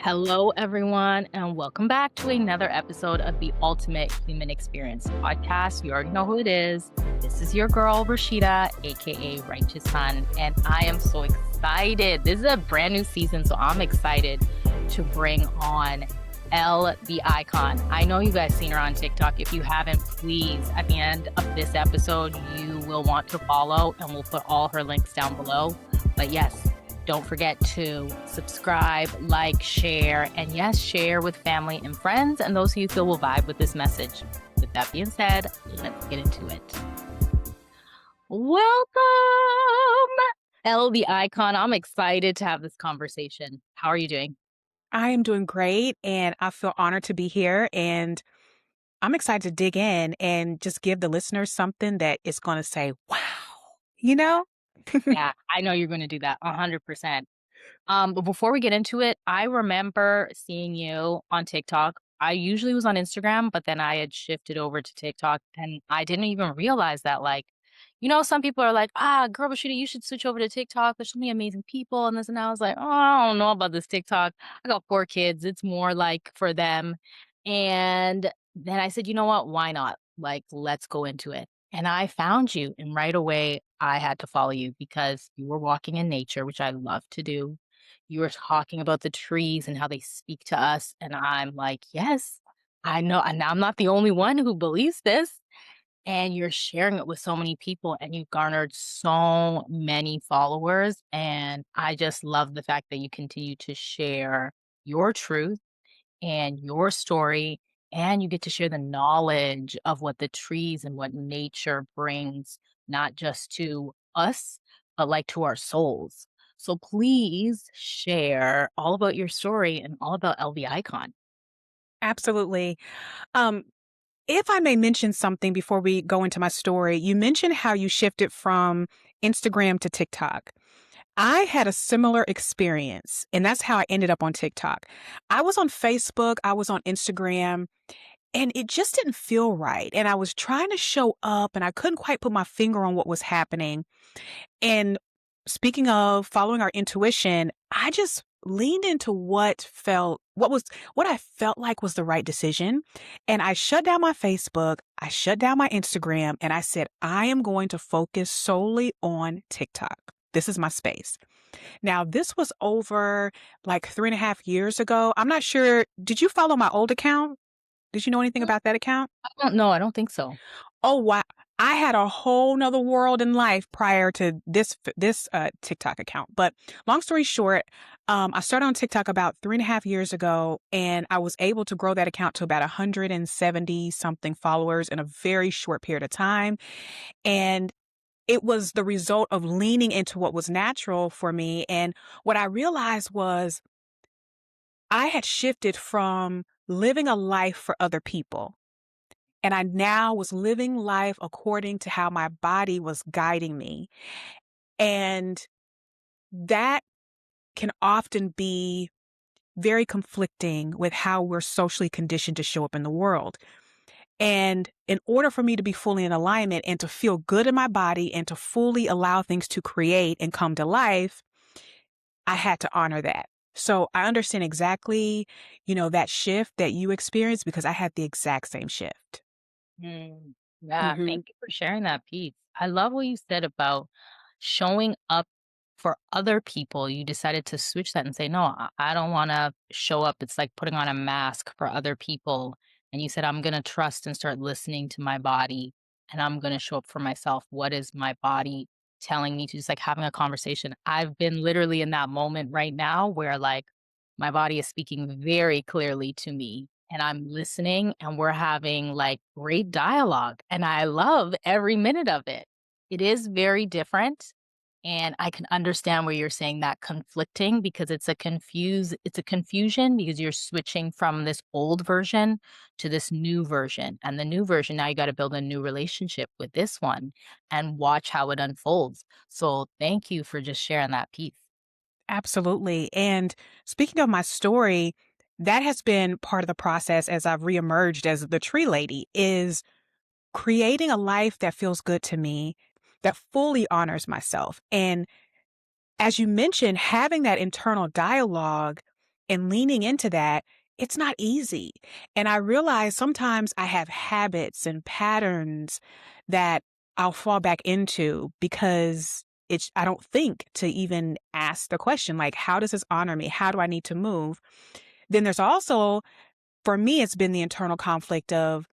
Hello, everyone, and welcome back to another episode of the Ultimate Human Experience podcast. You already know who it is. This is your girl, Rashida, aka Righteous Hun, and I am so excited. This is a brand new season, so I'm excited to bring on Elle, the icon. I know you guys seen her on TikTok. If you haven't, please, at the end of this episode, you will want to follow, and we'll put all her links down below. But yes, don't forget to subscribe, like, share, and yes, share with family and friends and those who you feel will vibe with this message. With that being said, let's get into it. Welcome, Elle, the icon. I'm excited to have this conversation. How are you doing? I am doing great, and I feel honored to be here, and I'm excited to dig in and just give the listeners something that is going to say, wow, you know? Yeah, I know you're going to do that 100%. But before we get into it, I remember seeing you on TikTok. I usually was on Instagram, but then I had shifted over to TikTok and I didn't even realize that, some people are like, girl, Rashida, you should switch over to TikTok. There's so many amazing people and this. And I was like, oh, I don't know about this TikTok. I got 4 kids. It's more like for them. And then I said, you know what? Why not? Like, let's go into it. And I found you. And right away, I had to follow you because you were walking in nature, which I love to do. You were talking about the trees and how they speak to us. And I'm like, yes, I know. And I'm not the only one who believes this. And you're sharing it with so many people and you've garnered so many followers. And I just love the fact that you continue to share your truth and your story. And you get to share the knowledge of what the trees and what nature brings, not just to us, but like to our souls. So please share all about your story and all about LV Icon. Absolutely. Um, if I may mention something before we go into my story, you mentioned how you shifted from Instagram to TikTok. I had a similar experience, and that's how I ended up on TikTok. I was on Facebook, I was on Instagram, and it just didn't feel right. And I was trying to show up, and I couldn't quite put my finger on what was happening. And speaking of following our intuition, I just leaned into what I felt like was the right decision. And I shut down my Facebook, I shut down my Instagram, and I said, I am going to focus solely on TikTok. This is my space. Now, this was over like 3.5 years ago. I'm not sure. Did you follow my old account? Did you know anything about that account? I don't know. I don't think so. Oh, wow. I had a whole nother world in life prior to this TikTok account. But long story short, I started on TikTok about 3.5 years ago, and I was able to grow that account to about 170 something followers in a very short period of time. And it was the result of leaning into what was natural for me. And what I realized was I had shifted from living a life for other people. And I now was living life according to how my body was guiding me. And that can often be very conflicting with how we're socially conditioned to show up in the world. And in order for me to be fully in alignment and to feel good in my body and to fully allow things to create and come to life, I had to honor that. So I understand exactly, that shift that you experienced because I had the exact same shift. Yeah, Hmm. thank you for sharing that piece. I love what you said about showing up for other people. You decided to switch that and say, no, I don't want to show up. It's like putting on a mask for other people. And you said, I'm going to trust and start listening to my body and I'm going to show up for myself. What is my body telling me to just like having a conversation? I've been literally in that moment right now where like my body is speaking very clearly to me and I'm listening and we're having like great dialogue and I love every minute of it. It is very different and I can understand where you're saying that conflicting because it's a confusion because you're switching from this old version to this new version. And the new version now you got to build a new relationship with this one and watch how it unfolds. So thank you for just sharing that piece. Absolutely. And speaking of my story, that has been part of the process as I've reemerged as the tree lady is creating a life that feels good to me, that fully honors myself. And as you mentioned, having that internal dialogue And leaning into that, it's not easy. And I realize sometimes I have habits and patterns that I'll fall back into because I don't think to even ask the question, like, how does this honor me? How do I need to move? Then there's also, for me, it's been the internal conflict of,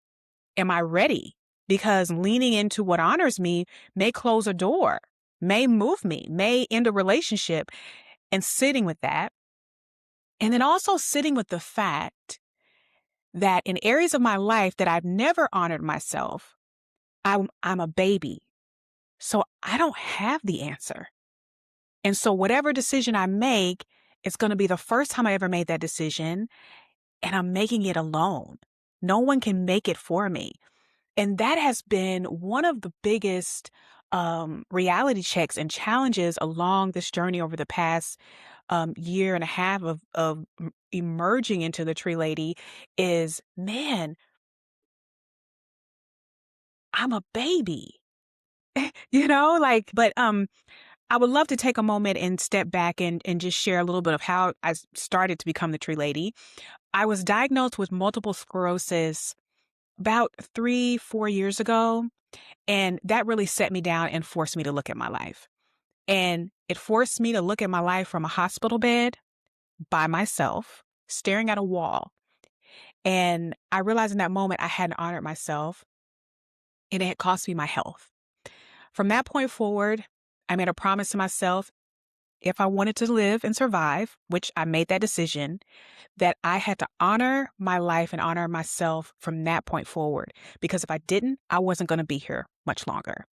am I ready? Because leaning into what honors me may close a door, may move me, may end a relationship, and sitting with that. And then also sitting with the fact that in areas of my life that I've never honored myself, I'm a baby. So I don't have the answer. And so whatever decision I make, it's going to be the first time I ever made that decision, and I'm making it alone. No one can make it for me. And that has been one of the biggest reality checks and challenges along this journey over the past year and a half of emerging into the tree lady is, man, I'm a baby, like, but I would love to take a moment and step back and just share a little bit of how I started to become the tree lady. I was diagnosed with multiple sclerosis about 3-4 years ago. And that really set me down and forced me to look at my life. And it forced me to look at my life from a hospital bed by myself, staring at a wall. And I realized in that moment I hadn't honored myself, and it had cost me my health. From that point forward, I made a promise to myself, if I wanted to live and survive, which I made that decision, that I had to honor my life and honor myself from that point forward. Because if I didn't, I wasn't going to be here much longer.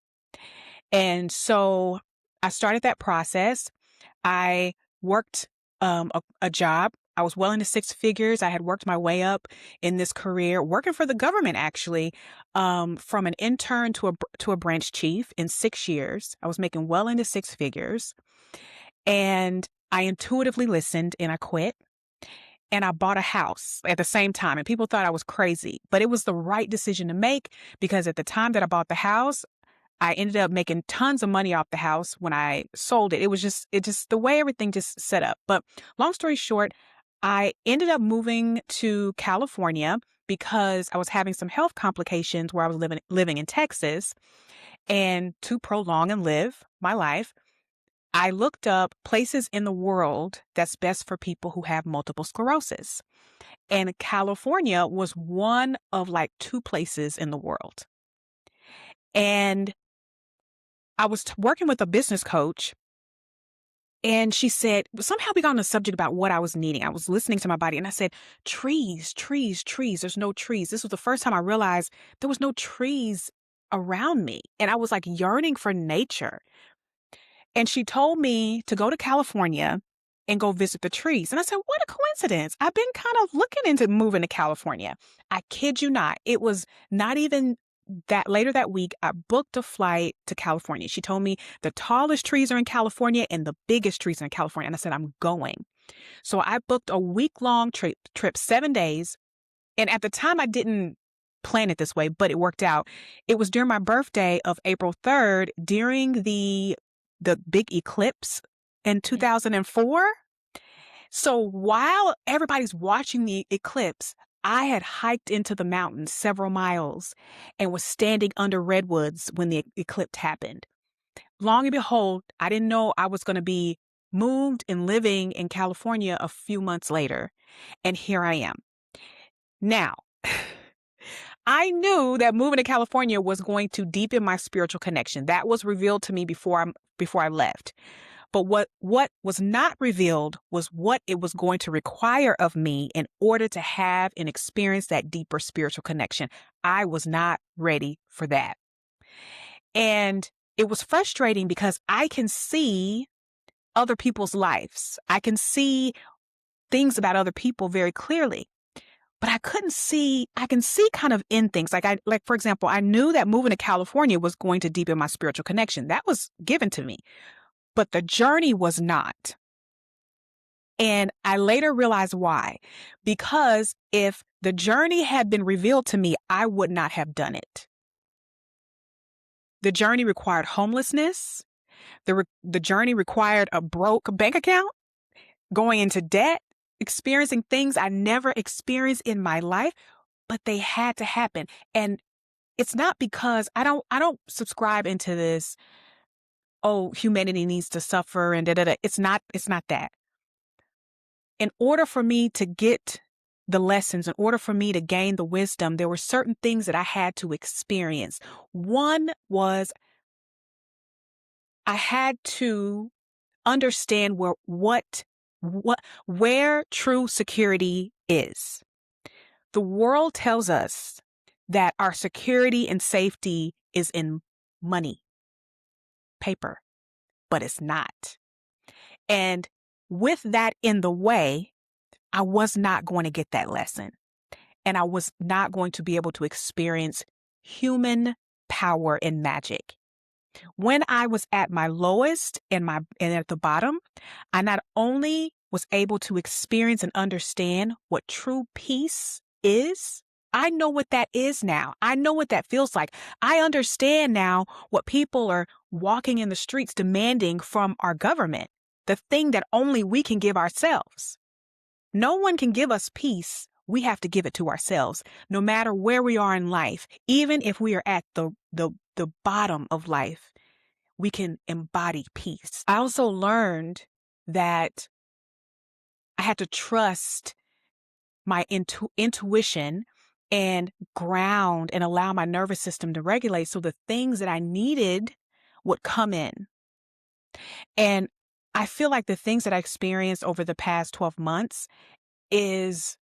And so I started that process. I worked a job. I was well into six figures. I had worked my way up in this career, working for the government, actually, from an intern to a branch chief in 6 years. I was making well into six figures. And I intuitively listened and I quit. And I bought a house at the same time. And people thought I was crazy, but it was the right decision to make because at the time that I bought the house, I ended up making tons of money off the house when I sold it. It just the way everything just set up. But long story short, I ended up moving to California because I was having some health complications where I was living in Texas. And to prolong and live my life, I looked up places in the world that's best for people who have multiple sclerosis. And California was one of like two places in the world. And I was working with a business coach, and she said, somehow we got on the subject about what I was needing. I was listening to my body, and I said, trees, trees, trees. There's no trees. This was the first time I realized there was no trees around me. And I was like yearning for nature. And she told me to go to California and go visit the trees. And I said, what a coincidence. I've been kind of looking into moving to California. I kid you not. It was not even that later that week, I booked a flight to California. She told me the tallest trees are in California and the biggest trees are in California. And I said, I'm going. So I booked a week-long trip, 7 days. And at the time, I didn't plan it this way, but it worked out. It was during my birthday of April 3rd, during the big eclipse in 2004. So while everybody's watching the eclipse, I had hiked into the mountains several miles and was standing under redwoods when the eclipse happened. Long and behold, I didn't know I was going to be moved and living in California a few months later. And here I am. Now, I knew that moving to California was going to deepen my spiritual connection. That was revealed to me before I left. But what was not revealed was what it was going to require of me in order to have and experience that deeper spiritual connection. I was not ready for that. And it was frustrating because I can see other people's lives. I can see things about other people very clearly. But I can see kind of in things. Like for example, I knew that moving to California was going to deepen my spiritual connection. That was given to me. But the journey was not. And I later realized why. Because if the journey had been revealed to me, I would not have done it. The journey required homelessness. The journey required a broke bank account, going into debt, experiencing things I never experienced in my life, but they had to happen. And it's not because I don't subscribe into this, oh, humanity needs to suffer and da da da. It's not that. In order for me to get the lessons, in order for me to gain the wisdom, there were certain things that I had to experience. One was I had to understand what where true security is. The world tells us that our security and safety is in money, paper, but it's not. And with that in the way, I was not going to get that lesson. And I was not going to be able to experience human power and magic. When I was at my lowest and at the bottom, I not only was able to experience and understand what true peace is, I know what that is now. I know what that feels like. I understand now what people are walking in the streets demanding from our government, the thing that only we can give ourselves. No one can give us peace. We have to give it to ourselves, no matter where we are in life. Even if we are at the bottom of life, we can embody peace. I also learned that I had to trust my intuition and ground and allow my nervous system to regulate so the things that I needed would come in. And I feel like the things that I experienced over the past 12 months is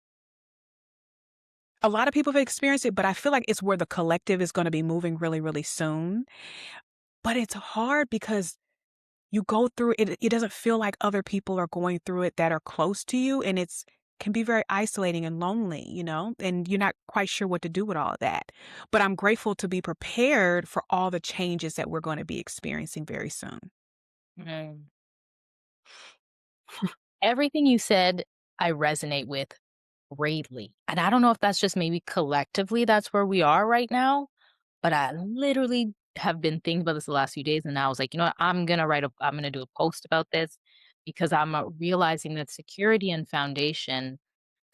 a lot of people have experienced it, but I feel like it's where the collective is going to be moving really, really soon. But it's hard because you go through it. It doesn't feel like other people are going through it that are close to you. And it's can be very isolating and lonely, and you're not quite sure what to do with all of that. But I'm grateful to be prepared for all the changes that we're going to be experiencing very soon. Mm. Everything you said, I resonate with greatly. And I don't know if that's just maybe collectively that's where we are right now, but I literally have been thinking about this the last few days, and I was like, you know what? I'm gonna do a post about this because I'm realizing that security and foundation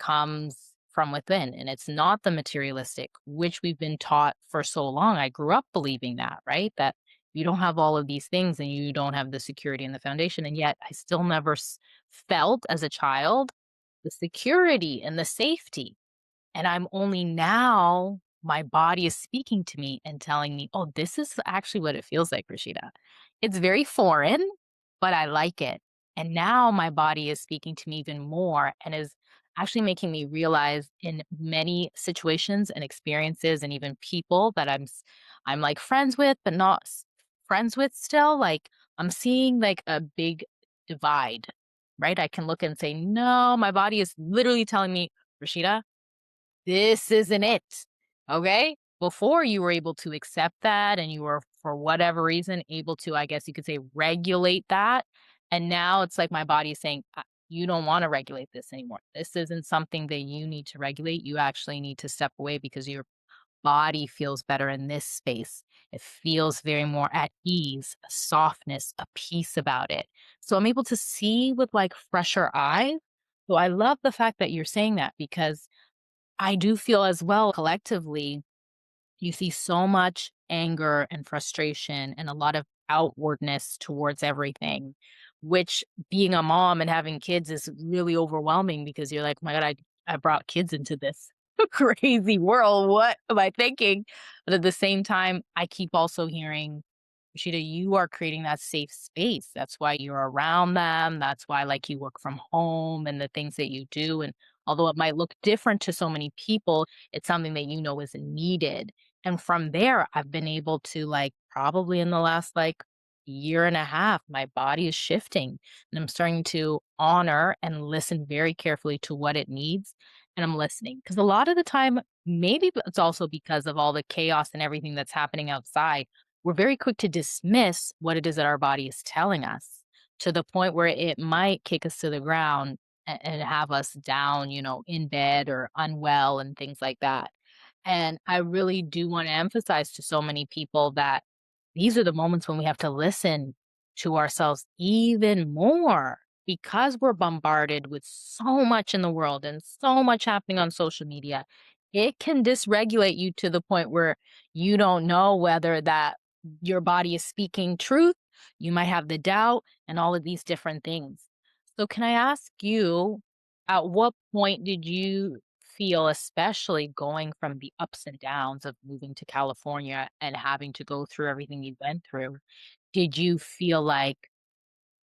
comes from within, and it's not the materialistic, which we've been taught for so long. I grew up believing that, right? That you don't have all of these things and you don't have the security and the foundation. And yet I still never felt as a child the security and the safety. And I'm only now, my body is speaking to me and telling me, oh, this is actually what it feels like, Rashida. It's very foreign, but I like it. And now my body is speaking to me even more and is actually making me realize in many situations and experiences and even people that I'm like friends with, but not friends with still. Like I'm seeing like a big divide, right? I can look and say, no, my body is literally telling me, Rashida, this isn't it. Okay? Before you were able to accept that and you were, for whatever reason, able to, I guess you could say, regulate that. And now it's like my body is saying, you don't want to regulate this anymore. This isn't something that you need to regulate. You actually need to step away because your body feels better in this space. It feels very more at ease, a softness, a peace about it. So I'm able to see with like fresher eyes. So I love the fact that you're saying that because I do feel as well collectively, you see so much anger and frustration and a lot of outwardness towards everything, which being a mom and having kids is really overwhelming because you're like, "Oh my God, I brought kids into this crazy world. What am I thinking?" But at the same time, I keep also hearing, Rashida, you are creating that safe space. That's why you're around them. That's why, like, you work from home and the things that you do. And although it might look different to so many people, it's something that you know is needed. And from there, I've been able to, like, probably in the last like year and a half, my body is shifting and I'm starting to honor and listen very carefully to what it needs. And I'm listening because a lot of the time, maybe it's also because of all the chaos and everything that's happening outside, we're very quick to dismiss what it is that our body is telling us to the point where it might kick us to the ground and have us down, in bed or unwell and things like that. And I really do want to emphasize to so many people that these are the moments when we have to listen to ourselves even more because we're bombarded with so much in the world and so much happening on social media, it can dysregulate you to the point where you don't know whether that your body is speaking truth. You might have the doubt and all of these different things. So, can I ask you, at what point did you feel, especially going from the ups and downs of moving to California and having to go through everything you went through? Did you feel like,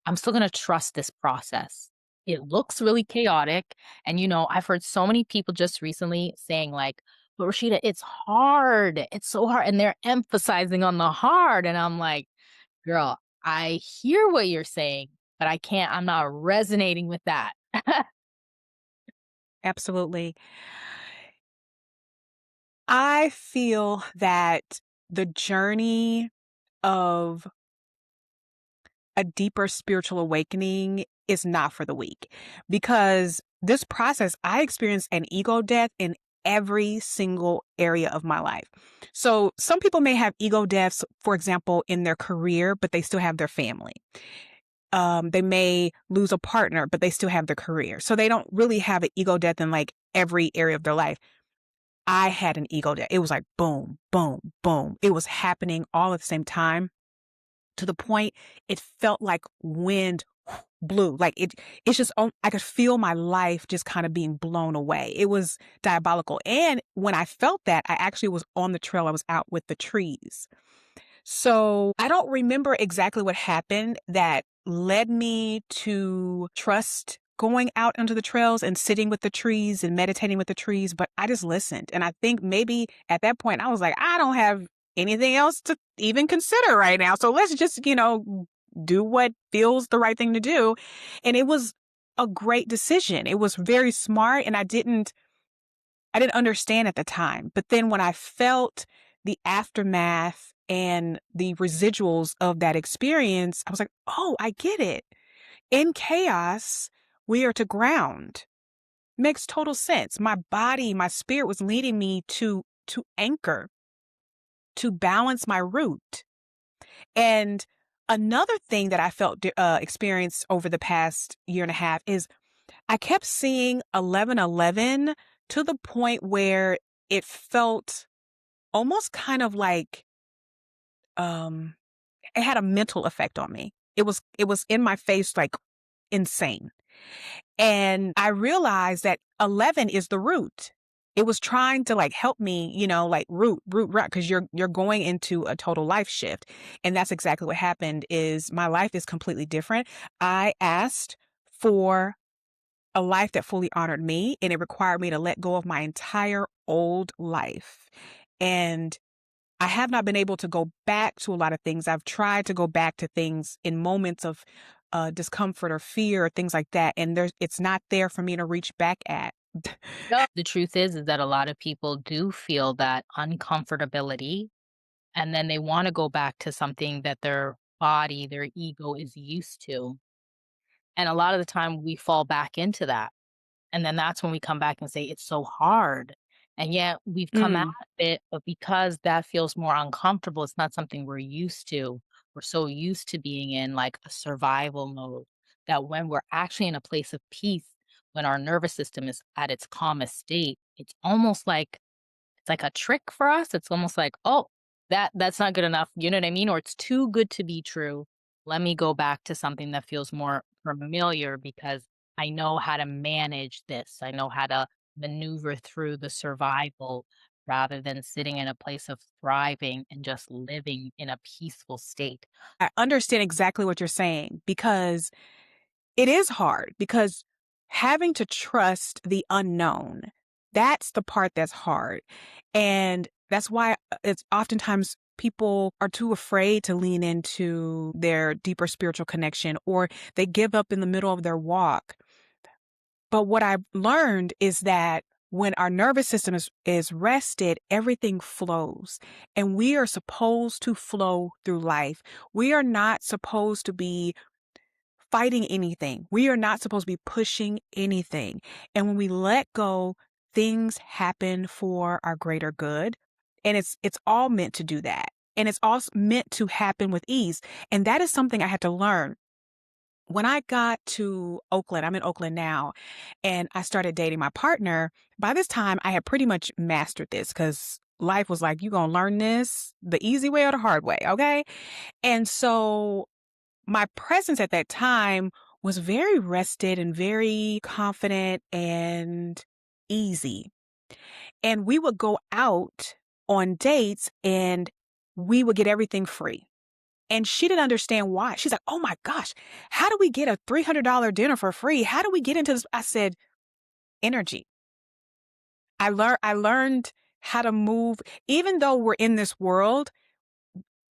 I'm still gonna trust this process? It looks really chaotic, and, I've heard so many people just recently saying like, "But Rashida, it's hard. It's so hard," and they're emphasizing on the hard, and I'm like, "Girl, I hear what you're saying, but I'm not resonating with that." Absolutely. I feel that the journey of a deeper spiritual awakening is not for the weak, because this process, I experienced an ego death in every single area of my life. So some people may have ego deaths, for example, in their career, but they still have their family. They may lose a partner, but they still have their career. So they don't really have an ego death in like every area of their life. I had an ego death. It was like boom, boom, boom. It was happening all at the same time, to the point it felt like wind blew. Like it's just, I could feel my life just kind of being blown away. It was diabolical. And when I felt that, I actually was on the trail. I was out with the trees. So I don't remember exactly what happened that led me to trust going out onto the trails and sitting with the trees and meditating with the trees, but I just listened. And I think maybe at that point I was like, I don't have anything else to even consider right now. So let's just, do what feels the right thing to do. And it was a great decision. It was very smart, and I didn't understand at the time. But then when I felt the aftermath and the residuals of that experience, I was like, oh, I get it. In chaos, we are to ground. Makes total sense. My body, my spirit was leading me to anchor, to balance my root. And another thing that I felt experienced over the past year and a half is I kept seeing 1111 to the point where it felt almost kind of like, um, it had a mental effect on me. It was in my face like insane. And I realized that 11 is the root. It was trying to like help me, like root, because you're going into a total life shift. And that's exactly what happened. Is my life is completely different. I asked for a life that fully honored me, and it required me to let go of my entire old life. And I have not been able to go back to a lot of things. I've tried to go back to things in moments of discomfort or fear or things like that, and it's not there for me to reach back at. No, the truth is that a lot of people do feel that uncomfortability, and then they wanna go back to something that their body, their ego is used to, and a lot of the time we fall back into that. And then that's when we come back and say, "It's so hard." And yet we've come out Mm. of it, but because that feels more uncomfortable, it's not something we're used to. We're so used to being in like a survival mode that when we're actually in a place of peace, when our nervous system is at its calmest state, it's like a trick for us. It's almost like, "Oh, that's not good enough." You know what I mean? Or it's too good to be true. Let me go back to something that feels more familiar because I know how to manage this. I know how to maneuver through the survival rather than sitting in a place of thriving and just living in a peaceful state. I understand exactly what you're saying, because it is hard, because having to trust the unknown, that's the part that's hard. And that's why it's oftentimes people are too afraid to lean into their deeper spiritual connection, or they give up in the middle of their walk. But what I've learned is that when our nervous system is rested, everything flows. And we are supposed to flow through life. We are not supposed to be fighting anything. We are not supposed to be pushing anything. And when we let go, things happen for our greater good. And it's all meant to do that. And it's also meant to happen with ease. And that is something I had to learn. when I got to Oakland, I'm in Oakland now, and I started dating my partner. By this time, I had pretty much mastered this because life was like, you going to learn this the easy way or the hard way. Okay. And so my presence at that time was very rested and very confident and easy. And we would go out on dates and we would get everything free. And she didn't understand why. She's like, "Oh my gosh, how do we get a $300 dinner for free? How do we get into this?" I said, "Energy." I learned how to move even though we're in this world,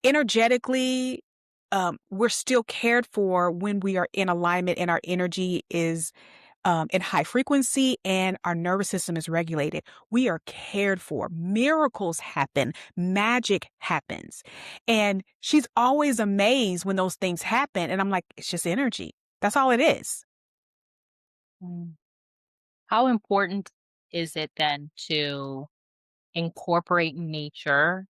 energetically, we're still cared for when we are in alignment and our energy is in high frequency and our nervous system is regulated. We are cared for. Miracles happen. Magic happens. And she's always amazed when those things happen. And I'm like, it's just energy. That's all it is. Mm. How important is it then to incorporate nature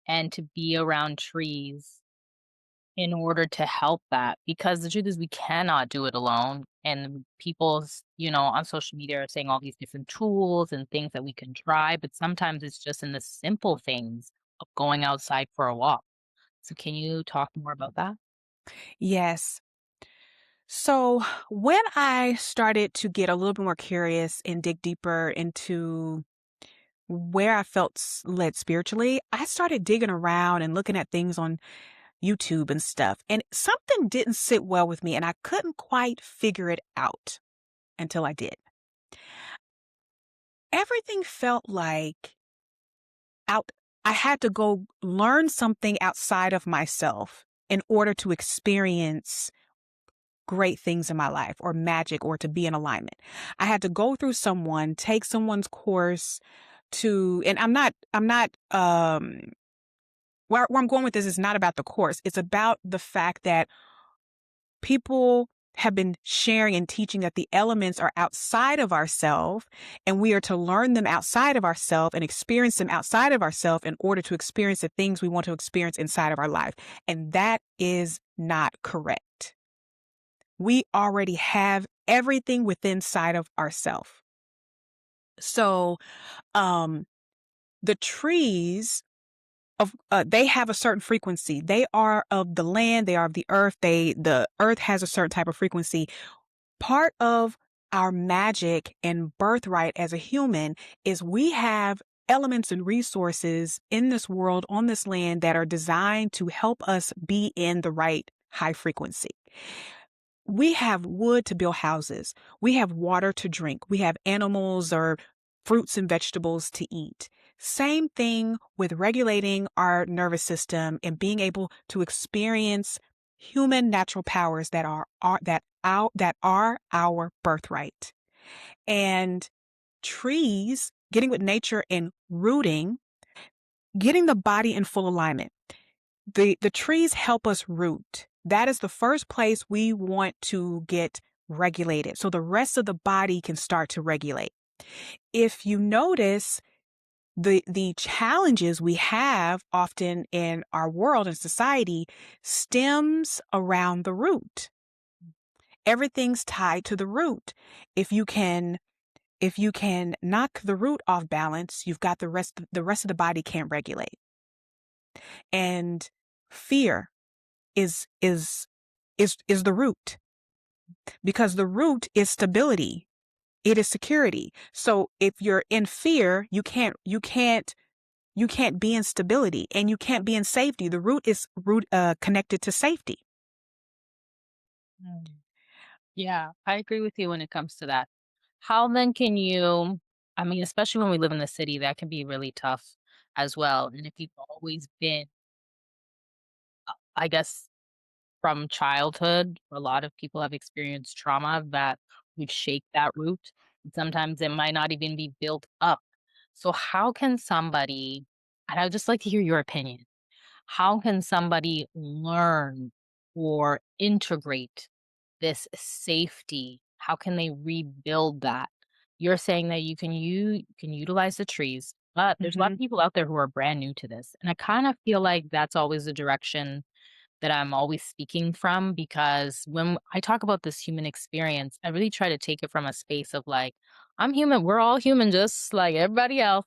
and to be around trees in order to help that? Because the truth is we cannot do it alone. And people's, on social media are saying all these different tools and things that we can try, but sometimes it's just in the simple things of going outside for a walk. So can you talk more about that? Yes. So when I started to get a little bit more curious and dig deeper into where I felt led spiritually, I started digging around and looking at things on YouTube and stuff. And something didn't sit well with me, and I couldn't quite figure it out until I did. Everything felt like out I had to go learn something outside of myself in order to experience great things in my life or magic or to be in alignment. I had to go through someone, take someone's course to and I'm not where I'm going with this is not about the course. It's about the fact that people have been sharing and teaching that the elements are outside of ourselves and we are to learn them outside of ourselves and experience them outside of ourselves in order to experience the things we want to experience inside of our life. And that is not correct. We already have everything within side of ourselves. So, um, the trees they have a certain frequency. They are of the land, they are of the earth. The earth has a certain type of frequency. Part of our magic and birthright as a human is we have elements and resources in this world, on this land, that are designed to help us be in the right high frequency. We have wood to build houses. We have water to drink. We have animals or fruits and vegetables to eat. Same thing with regulating our nervous system and being able to experience human natural powers that are our birthright. And trees, getting with nature and rooting, getting the body in full alignment. The trees help us root. That is the first place we want to get regulated so the rest of the body can start to regulate. If you notice, the challenges we have often in our world and society stems around the root. Everything's tied to the root. If you can if you can knock the root off balance, you've got the rest of the body can't regulate. And fear is the root, because the root is stability. It is security. So if you're in fear, you can't be in stability and you can't be in safety. The root connected to safety. Mm. Yeah, I agree with you when it comes to that. How then can you, I mean, especially when we live in the city, that can be really tough as well. And if you've always been, I guess, from childhood, a lot of people have experienced trauma that would shake that root. And sometimes it might not even be built up. So, how can somebody, and I would just like to hear your opinion, how can somebody learn or integrate this safety? How can they rebuild that? You're saying that you can utilize the trees, but there's a lot Hmm. of people out there who are brand new to this. And I kind of feel like that's always the direction that I'm always speaking from because when I talk about this human experience, I really try to take it from a space of like, I'm human. We're all human, just like everybody else.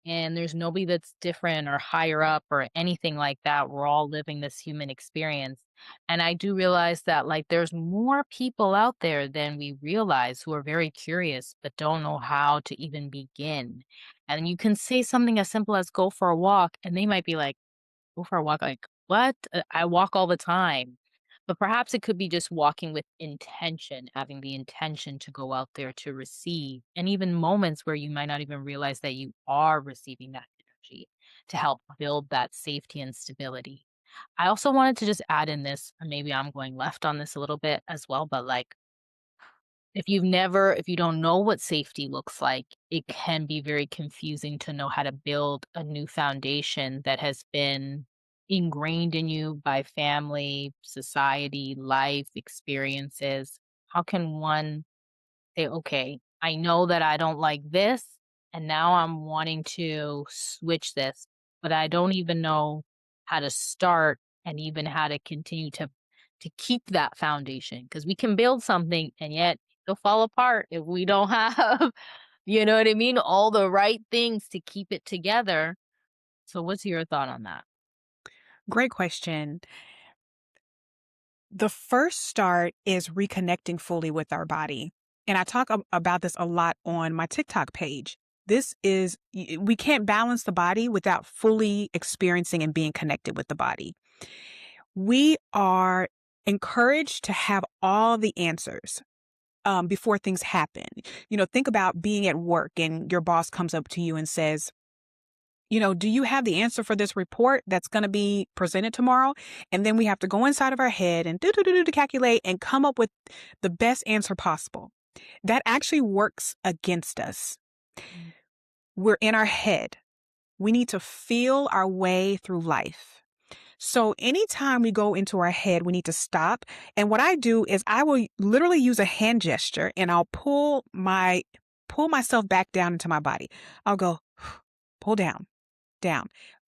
And there's nobody that's different or higher up or anything like that. We're all living this human experience. And I do realize that like there's more people out there than we realize who are very curious but don't know how to even begin. And you can say something as simple as go for a walk and they might be like, go for a walk, like, "What? I walk all the time." But perhaps it could be just walking with intention, having the intention to go out there to receive, and even moments where you might not even realize that you are receiving that energy to help build that safety and stability. I also wanted to just add in this, and maybe I'm going left on this a little bit as well, but, like, if you don't know what safety looks like, it can be very confusing to know how to build a new foundation that has been ingrained in you by family, society, life experiences. How can one say, okay, I know that I don't like this, and now I'm wanting to switch this, but I don't even know how to start and even how to continue to keep that foundation because we can build something and yet it'll fall apart if we don't have, you know what I mean, all the right things to keep it together. So, what's your thought on that? Great question. The first start is reconnecting fully with our body. And I talk about this a lot on my TikTok page. We can't balance the body without fully experiencing and being connected with the body. We are encouraged to have all the answers before things happen. Think about being at work and your boss comes up to you and says, do you have the answer for this report that's going to be presented tomorrow? And then we have to go inside of our head and do to calculate and come up with the best answer possible. That actually works against us. Mm, We're in our head. We need to feel our way through life. So anytime we go into our head, we need to stop. And what I do is I will literally use a hand gesture and I'll pull myself back down into my body. I'll go pull down,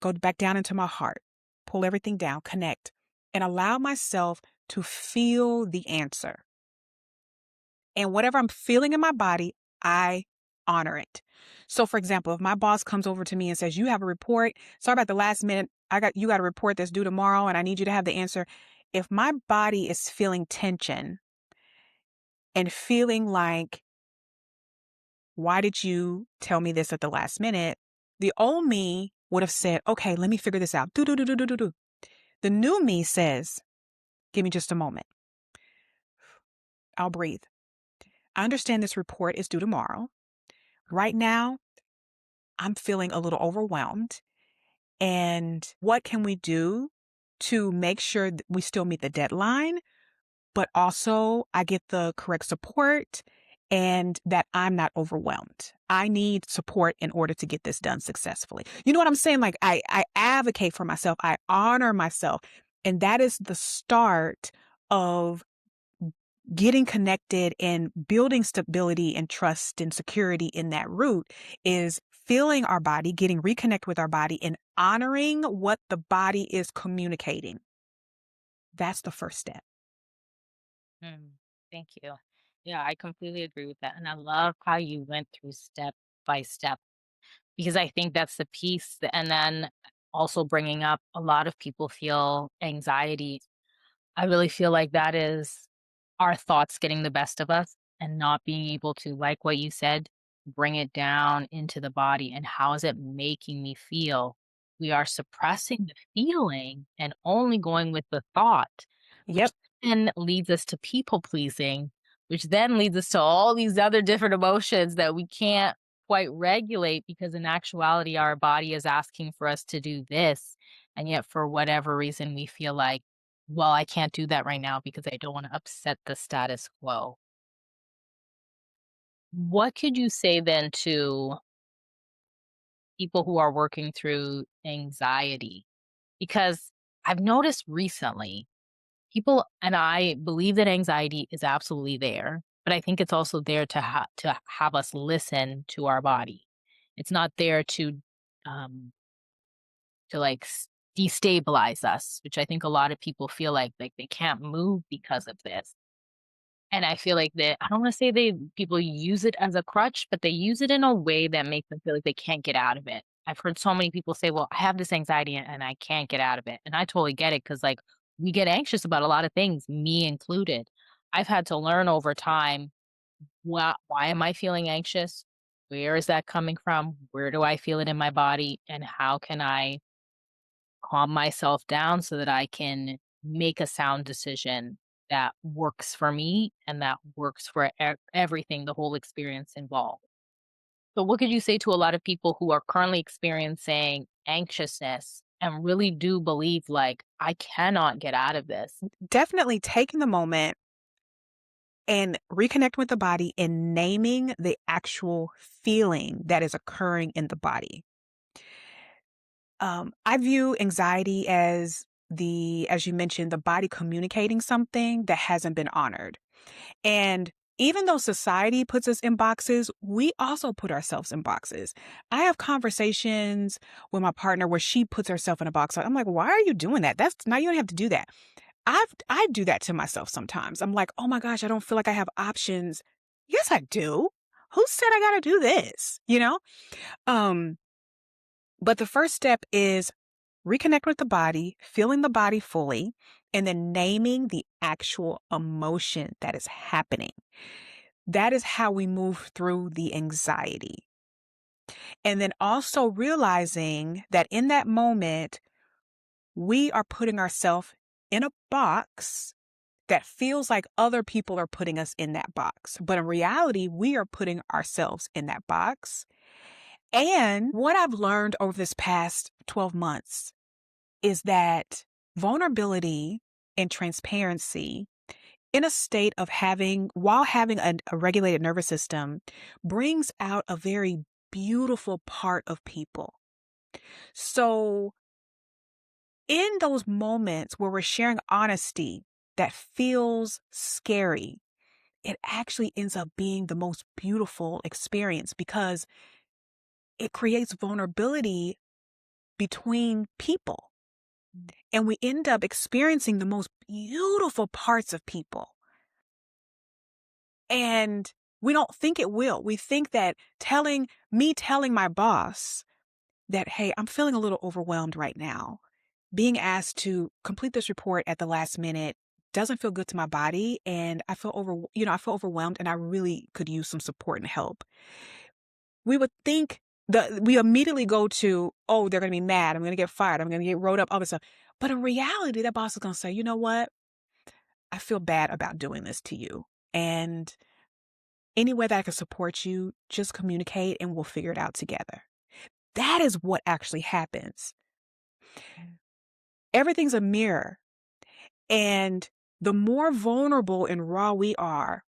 go back down into my heart, pull everything down, connect, and allow myself to feel the answer. And whatever I'm feeling in my body, I honor it. So for example, if my boss comes over to me and says, you have a report, sorry about the last minute, you got a report that's due tomorrow and I need you to have the answer. If my body is feeling tension and feeling like, why did you tell me this at the last minute? The old me would have said, okay, let me figure this out. Do. The new me says, give me just a moment. I'll breathe. I understand this report is due tomorrow. Right now, I'm feeling a little overwhelmed. And what can we do to make sure that we still meet the deadline, but also I get the correct support and that I'm not overwhelmed? I need support in order to get this done successfully. You know what I'm saying? Like I advocate for myself. I honor myself. And that is the start of getting connected and building stability and trust and security in that root is feeling our body, getting reconnect with our body and honoring what the body is communicating. That's the first step. mm, thank you. Yeah, I completely agree with that. And I love how you went through step by step because I think that's the piece. And then also bringing up a lot of people feel anxiety. I really feel like that is our thoughts getting the best of us and not being able to, like what you said, bring it down into the body. And how is it making me feel? We are suppressing the feeling and only going with the thought, which Yep. then leads us to people pleasing, which then leads us to all these other different emotions that we can't quite regulate because in actuality, our body is asking for us to do this. And yet, for whatever reason, we feel like, well, I can't do that right now because I don't want to upset the status quo. What could you say then to people who are working through anxiety? Because I've noticed recently, people and I believe that anxiety is absolutely there, but I think it's also there to have us listen to our body. It's not there um, to like destabilize us, which I think a lot of people feel like they can't move because of this. And I feel like that I don't wanna say they people use it as a crutch, but they use it in a way that makes them feel like they can't get out of it. I've heard so many people say, "Well, I have this anxiety and I can't get out of it." And I totally get it because, like, we get anxious about a lot of things, me included. I've had to learn over time, why am I feeling anxious? Where is that coming from? Where do I feel it in my body? And how can I calm myself down so that I can make a sound decision that works for me and that works for everything, the whole experience involved. So, what could you say to a lot of people who are currently experiencing anxiousness and really do believe, like, I cannot get out of this? Definitely taking the moment and reconnect with the body and naming the actual feeling that is occurring in the body. I view anxiety as as you mentioned, the body communicating something that hasn't been honored. And even though society puts us in boxes, we also put ourselves in boxes. I have conversations with my partner where she puts herself in a box. I'm like, why are you doing that? That's now you don't have to do that. I do that to myself sometimes. I'm like, oh my gosh, I don't feel like I have options. Yes, I do. Who said I gotta do this? Um, but the first step is reconnect with the body, feeling the body fully, and then naming the actual emotion that is happening. That is how we move through the anxiety. And then also realizing that in that moment, we are putting ourselves in a box that feels like other people are putting us in that box. But in reality, we are putting ourselves in that box. And what I've learned over this past 12 months is that vulnerability and transparency in a state of while having a regulated nervous system, brings out a very beautiful part of people. So, in those moments where we're sharing honesty that feels scary, it actually ends up being the most beautiful experience because it creates vulnerability between people. And we end up experiencing the most beautiful parts of people. And we don't think it will. We think that telling my boss that, hey, I'm feeling a little overwhelmed right now, being asked to complete this report at the last minute doesn't feel good to my body. And I feel overwhelmed and I really could use some support and help. We would think we immediately go to, oh, they're going to be mad. I'm going to get fired. I'm going to get wrote up, all this stuff. But in reality, that boss is going to say, you know what? I feel bad about doing this to you. And any way that I can support you, just communicate and we'll figure it out together. That is what actually happens. Everything's a mirror. And the more vulnerable and raw we are,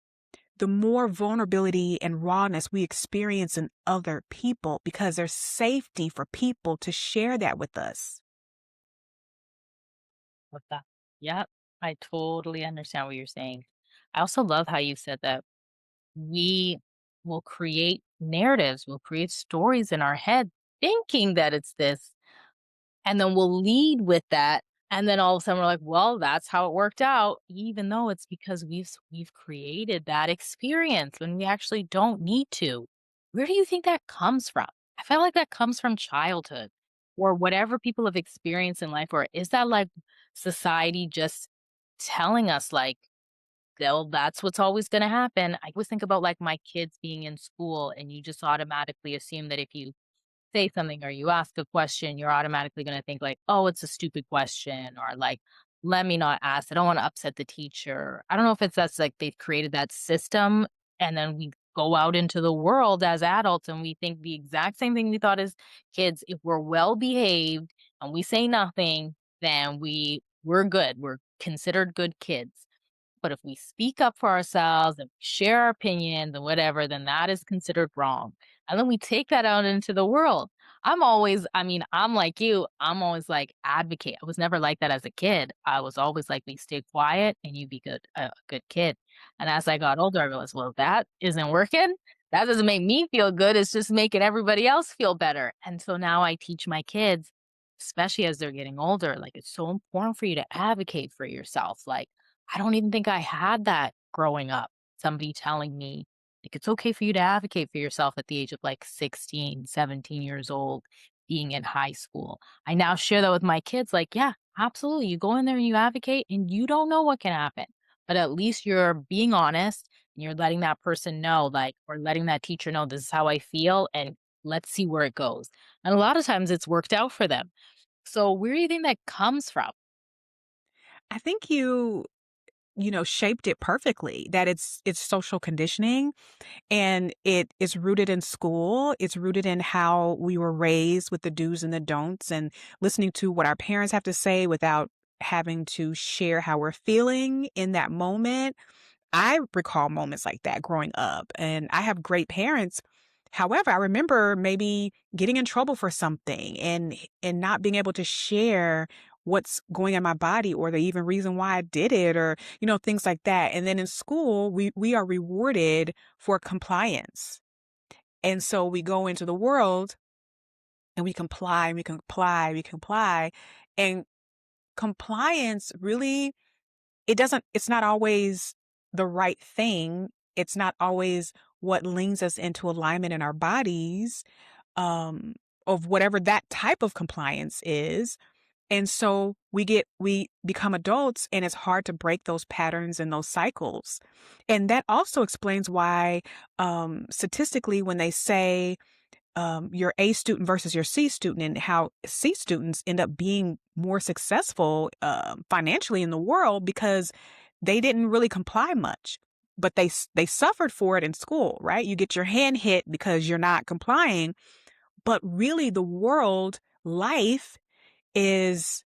the more vulnerability and rawness we experience in other people because there's safety for people to share that with us. With that. Yep. I totally understand what you're saying. I also love how you said that we will create narratives, we'll create stories in our head thinking that it's this, and then we'll lead with that. And then all of a sudden we're like, well, that's how it worked out, even though it's because we've created that experience when we actually don't need to. Where do you think that comes from? I feel like that comes from childhood or whatever people have experienced in life, or is that like society just telling us like, well, that's what's always gonna happen. I always think about, like, my kids being in school, and you just automatically assume that if you say something or you ask a question, you're automatically gonna think like, "Oh, it's a stupid question," or like, "Let me not ask. I don't wanna upset the teacher." I don't know if that's like they've created that system, and then we go out into the world as adults, and we think the exact same thing we thought as kids. If we're well behaved and we say nothing, then we're good. We're considered good kids. But if we speak up for ourselves and share our opinions and whatever, then that is considered wrong. And then we take that out into the world. I'm like you, I'm always like advocate. I was never like that as a kid. I was always like, we stay quiet and you be a good kid. And as I got older, I realized, well, that isn't working. That doesn't make me feel good. It's just making everybody else feel better. And so now I teach my kids especially as they're getting older. Like, it's so important for you to advocate for yourself. Like, I don't even think I had that growing up. Somebody telling me, like, it's okay for you to advocate for yourself at the age of like 16, 17 years old, being in high school. I now share that with my kids. Like, yeah, absolutely. You go in there and you advocate, and you don't know what can happen. But at least you're being honest and you're letting that person know, like, or letting that teacher know, this is how I feel, and let's see where it goes. And a lot of times it's worked out for them. So where do you think that comes from? I think shaped it perfectly, that it's social conditioning. And it is rooted in school. It's rooted in how we were raised with the do's and the don'ts and listening to what our parents have to say without having to share how we're feeling in that moment. I recall moments like that growing up, and I have great parents. However, I remember maybe getting in trouble for something and not being able to share what's going in my body or the even reason why I did it or, things like that. And then in school, we are rewarded for compliance. And so we go into the world and we comply, we comply, we comply. And compliance really it's not always the right thing. It's not always what leads us into alignment in our bodies, um, of whatever that type of compliance is. And so we become adults and it's hard to break those patterns and those cycles. And that also explains why, statistically, when they say your A student versus your C student and how C students end up being more successful financially in the world because they didn't really comply much, but they suffered for it in school, right? You get your hand hit because you're not complying, but really the world life is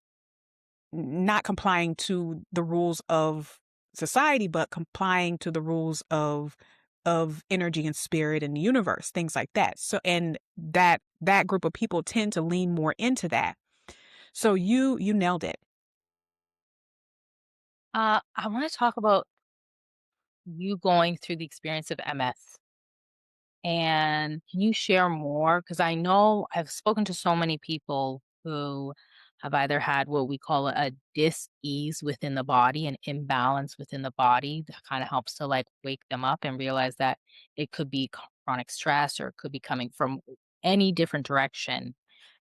not complying to the rules of society, but complying to the rules of energy and spirit and the universe, things like that. So, and that group of people tend to lean more into that. So you nailed it. I want to talk about you going through the experience of MS. And can you share more? Because I know I've spoken to so many people who have either had what we call a dis-ease within the body, an imbalance within the body that kind of helps to like wake them up and realize that it could be chronic stress or it could be coming from any different direction.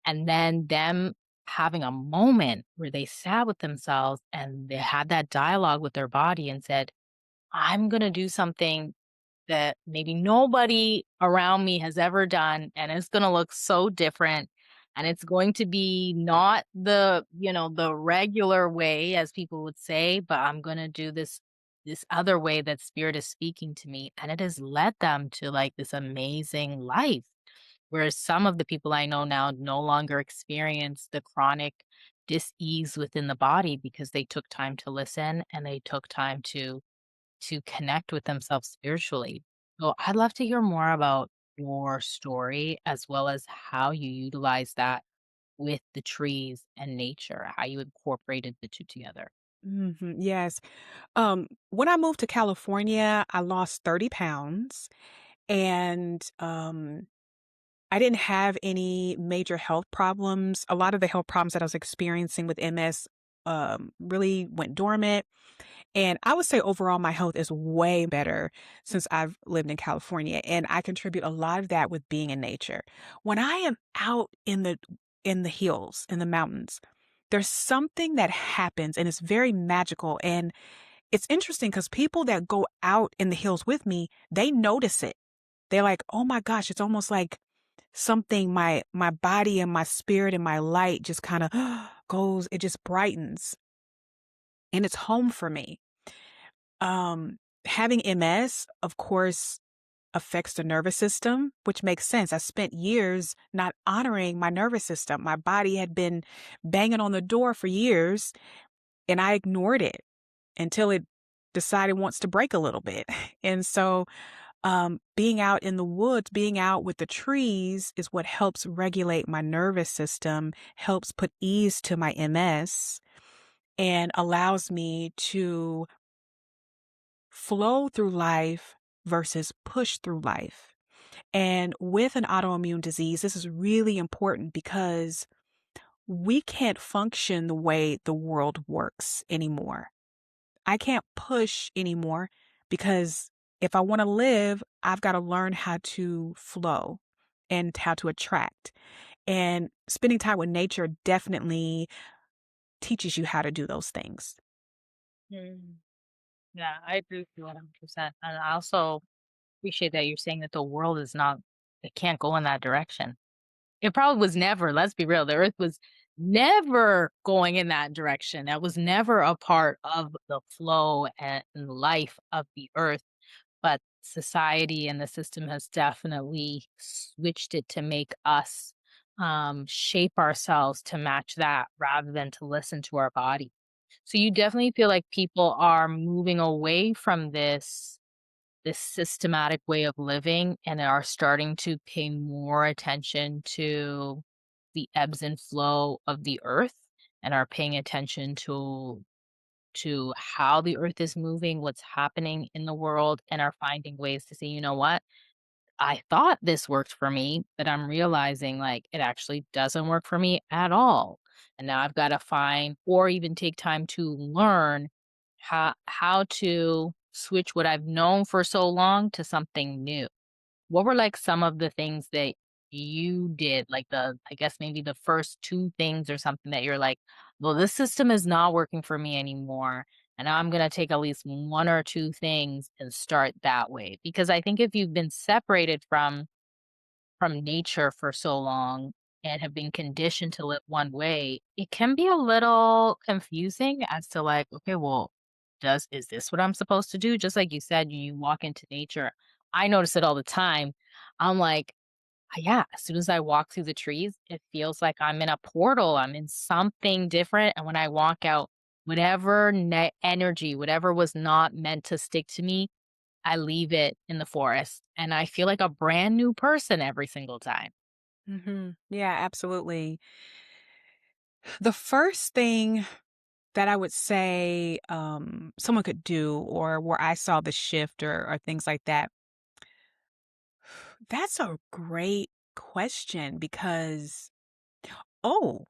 And then them having a moment where they sat with themselves and they had that dialogue with their body and said, I'm going to do something that maybe nobody around me has ever done, and it's gonna look so different, and it's going to be not the regular way, as people would say, but I'm gonna do this other way that spirit is speaking to me, and it has led them to, like, this amazing life. Whereas some of the people I know now no longer experience the chronic dis-ease within the body because they took time to listen and they took time to connect with themselves spiritually. So I'd love to hear more about your story as well as how you utilize that with the trees and nature, how you incorporated the two together. Yes. When I moved to California, I lost 30 pounds and I didn't have any major health problems. A lot of the health problems that I was experiencing with MS really went dormant. And I would say overall, my health is way better since I've lived in California. And I contribute a lot of that with being in nature. When I am out in the hills, in the mountains, there's something that happens and it's very magical. And it's interesting because people that go out in the hills with me, they notice it. They're like, oh my gosh, it's almost like something my body and my spirit and my light just kind of goes, it just brightens and it's home for me. Having MS, of course, affects the nervous system, which makes sense. I spent years not honoring my nervous system. My body had been banging on the door for years, and I ignored it until it decided it wants to break a little bit. And so, being out in the woods, being out with the trees is what helps regulate my nervous system, helps put ease to my MS, and allows me to flow through life versus push through life. And with an autoimmune disease, this is really important because we can't function the way the world works anymore. I can't push anymore because if I want to live, I've got to learn how to flow and how to attract. And spending time with nature definitely teaches you how to do those things. Mm. Yeah, I agree with you 100%. And I also appreciate that you're saying that the world is not, it can't go in that direction. It probably was never, let's be real, the earth was never going in that direction. That was never a part of the flow and life of the earth. But society and the system has definitely switched it to make us shape ourselves to match that rather than to listen to our body. So you definitely feel like people are moving away from this systematic way of living and are starting to pay more attention to the ebbs and flow of the earth and are paying attention to how the earth is moving, what's happening in the world, and are finding ways to say, you know what? I thought this worked for me, but I'm realizing like it actually doesn't work for me at all. And now I've got to find or even take time to learn how to switch what I've known for so long to something new. What were, like, some of the things that you did, like, I guess maybe the first 2 things or something that you're like, "Well, this system is not working for me anymore, and now I'm gonna take at least 1 or 2 things and start that way." Because I think if you've been separated from nature for so long and have been conditioned to live one way, it can be a little confusing as to like, okay, well, does is this what I'm supposed to do? Just like you said, you walk into nature. I notice it all the time. I'm like, yeah, as soon as I walk through the trees, it feels like I'm in a portal. I'm in something different. And when I walk out, whatever energy, whatever was not meant to stick to me, I leave it in the forest, and I feel like a brand new person every single time. Yeah, absolutely. The first thing that I would say someone could do, or where I saw the shift or things like that, that's a great question because, oh,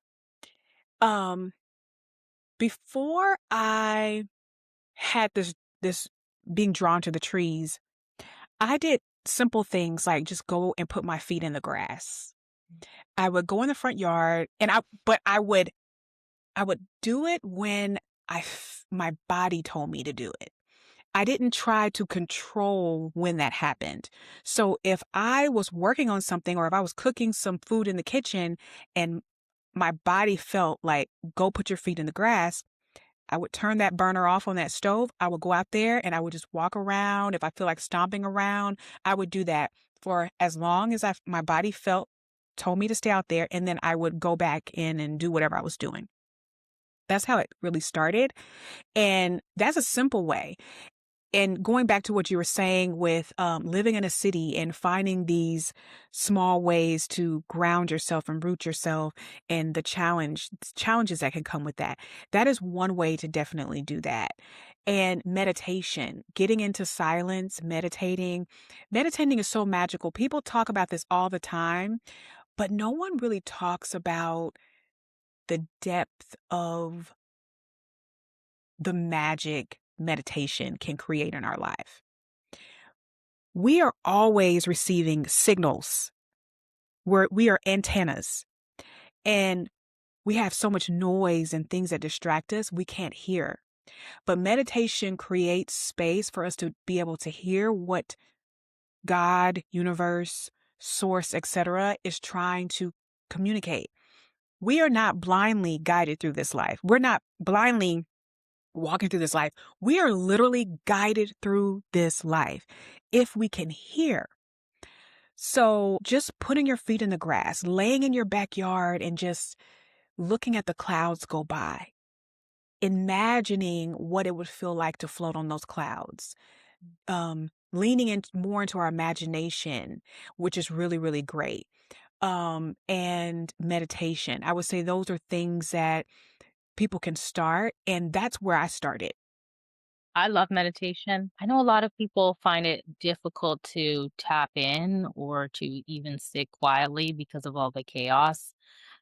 um, before I had this being drawn to the trees, I did simple things like just go and put my feet in the grass. I would go in the front yard and I would do it when my body told me to do it. I didn't try to control when that happened. So if I was working on something or if I was cooking some food in the kitchen and my body felt like, go put your feet in the grass, I would turn that burner off on that stove. I would go out there and I would just walk around. If I feel like stomping around, I would do that for as long as my body told me to stay out there. And then I would go back in and do whatever I was doing. That's how it really started. And that's a simple way. And going back to what you were saying with living in a city and finding these small ways to ground yourself and root yourself and the challenges that can come with that. That is one way to definitely do that. And meditation, getting into silence, meditating. Meditating is so magical. People talk about this all the time, but no one really talks about the depth of the magic meditation can create in our life. We are always receiving signals. We are antennas, and we have so much noise and things that distract us, we can't hear. But meditation creates space for us to be able to hear what God, universe, source, etc. is trying to communicate. We are not blindly guided through this life. We're not blindly walking through this life. We are literally guided through this life if we can hear. So just putting your feet in the grass, laying in your backyard and just looking at the clouds go by, imagining what it would feel like to float on those clouds, leaning in more into our imagination, which is really, really great. And meditation. I would say those are things that people can start. And that's where I started. I love meditation. I know a lot of people find it difficult to tap in or to even sit quietly because of all the chaos.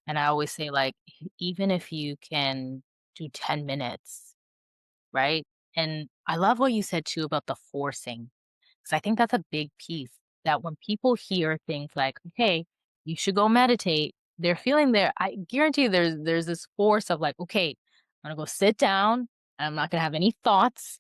And I always say, like, even if you can do 10 minutes, right? And I love what you said too about the forcing, because I think that's a big piece that when people hear things like, okay, you should go meditate, they're feeling there. I guarantee there's this force of like, okay, I'm gonna go sit down and I'm not gonna have any thoughts.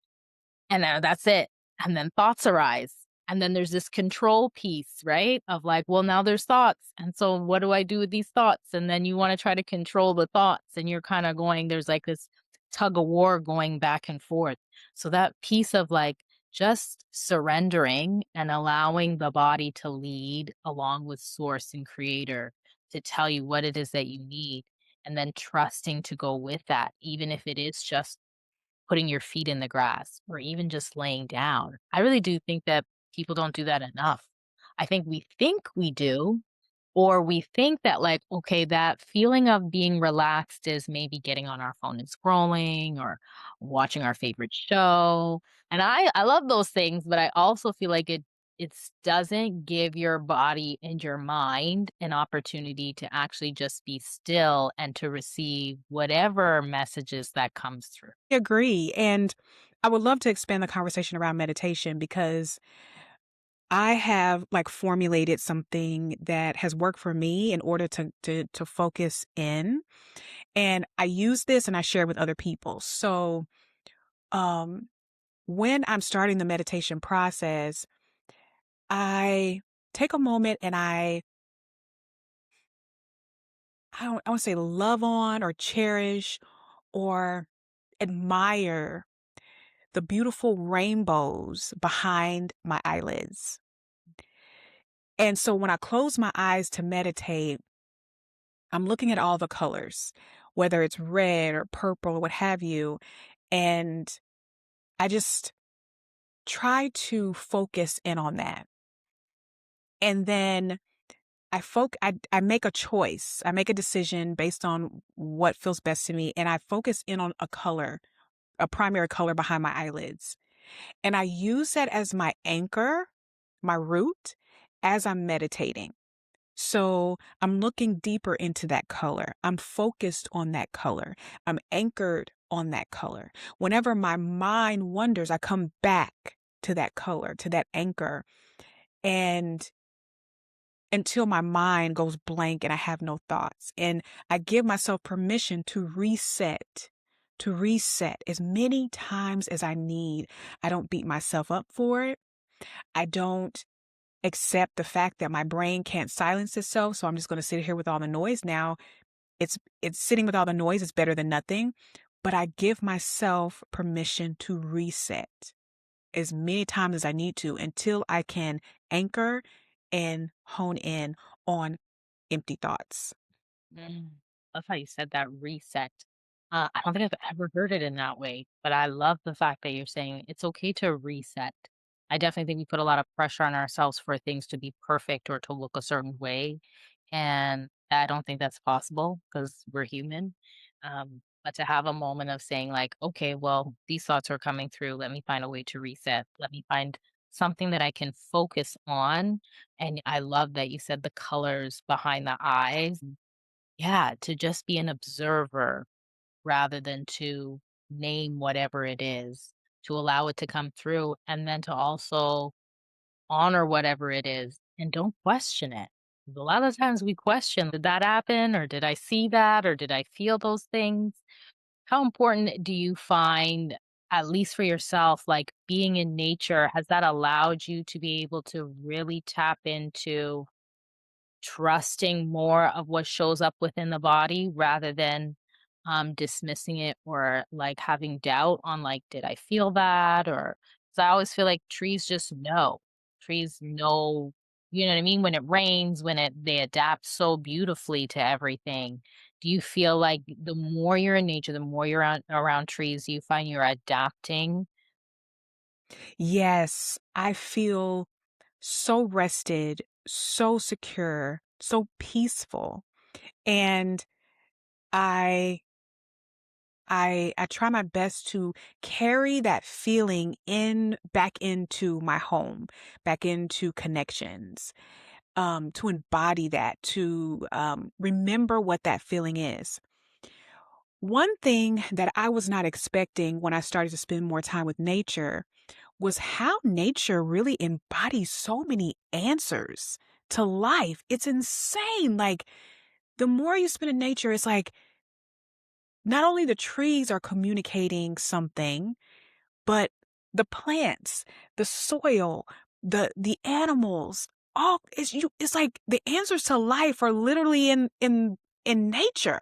And then that's it. And then thoughts arise. And then there's this control piece, right? Of like, well, now there's thoughts. And so what do I do with these thoughts? And then you want to try to control the thoughts. And you're kind of going, there's like this tug of war going back and forth. So that piece of like just surrendering and allowing the body to lead along with source and creator to tell you what it is that you need. And then trusting to go with that, even if it is just putting your feet in the grass or even just laying down. I really do think that people don't do that enough. I think we do, or we think that like, okay, that feeling of being relaxed is maybe getting on our phone and scrolling or watching our favorite show. And I love those things, but I also feel like it doesn't give your body and your mind an opportunity to actually just be still and to receive whatever messages that comes through. I agree, and I would love to expand the conversation around meditation because I have, like, formulated something that has worked for me in order to focus in, and I use this and I share with other people. So, um, when I'm starting the meditation process, I take a moment and I wanna say love on or cherish or admire the beautiful rainbows behind my eyelids. And so when I close my eyes to meditate, I'm looking at all the colors, whether it's red or purple or what have you. And I just try to focus in on that. And then I make a choice. I make a decision based on what feels best to me. And I focus in on a color, a primary color behind my eyelids. And I use that as my anchor, my root, as I'm meditating. So I'm looking deeper into that color. I'm focused on that color. I'm anchored on that color. Whenever my mind wanders, I come back to that color, to that anchor, and until my mind goes blank and I have no thoughts. And I give myself permission to reset as many times as I need. I don't beat myself up for it. I don't accept the fact that my brain can't silence itself, so I'm just gonna sit here with all the noise now. It's sitting with all the noise is better than nothing, but I give myself permission to reset as many times as I need to until I can anchor and hone in on empty thoughts. Mm. Love how you said that reset. I don't think I've ever heard it in that way, but I love the fact that you're saying it's okay to reset. I definitely think we put a lot of pressure on ourselves for things to be perfect or to look a certain way. And I don't think that's possible because we're human. But to have a moment of saying, like, okay, well, these thoughts are coming through. Let me find a way to reset. Let me find something that I can focus on. And I love that you said the colors behind the eyes. Yeah, to just be an observer rather than to name whatever it is, to allow it to come through, and then to also honor whatever it is and don't question it. A lot of times we question, did that happen? Or did I see that? Or did I feel those things? How important do you find, at least for yourself, like being in nature, has that allowed you to be able to really tap into trusting more of what shows up within the body rather than dismissing it or like having doubt on like, did I feel that? Or because I always feel like trees just know. Trees know, you know what I mean? When it rains, when they adapt so beautifully to everything. Do you feel like the more you're in nature, the more you're around trees, you find you're adapting? Yes, I feel so rested, so secure, so peaceful, and I I try my best to carry that feeling in back into my home, back into connections. to embody that, to remember what that feeling is. One thing that I was not expecting when I started to spend more time with nature was how nature really embodies so many answers to life. It's insane. Like, the more you spend in nature, it's like not only the trees are communicating something, but the plants, the soil, the animals, all it's like the answers to life are literally in nature.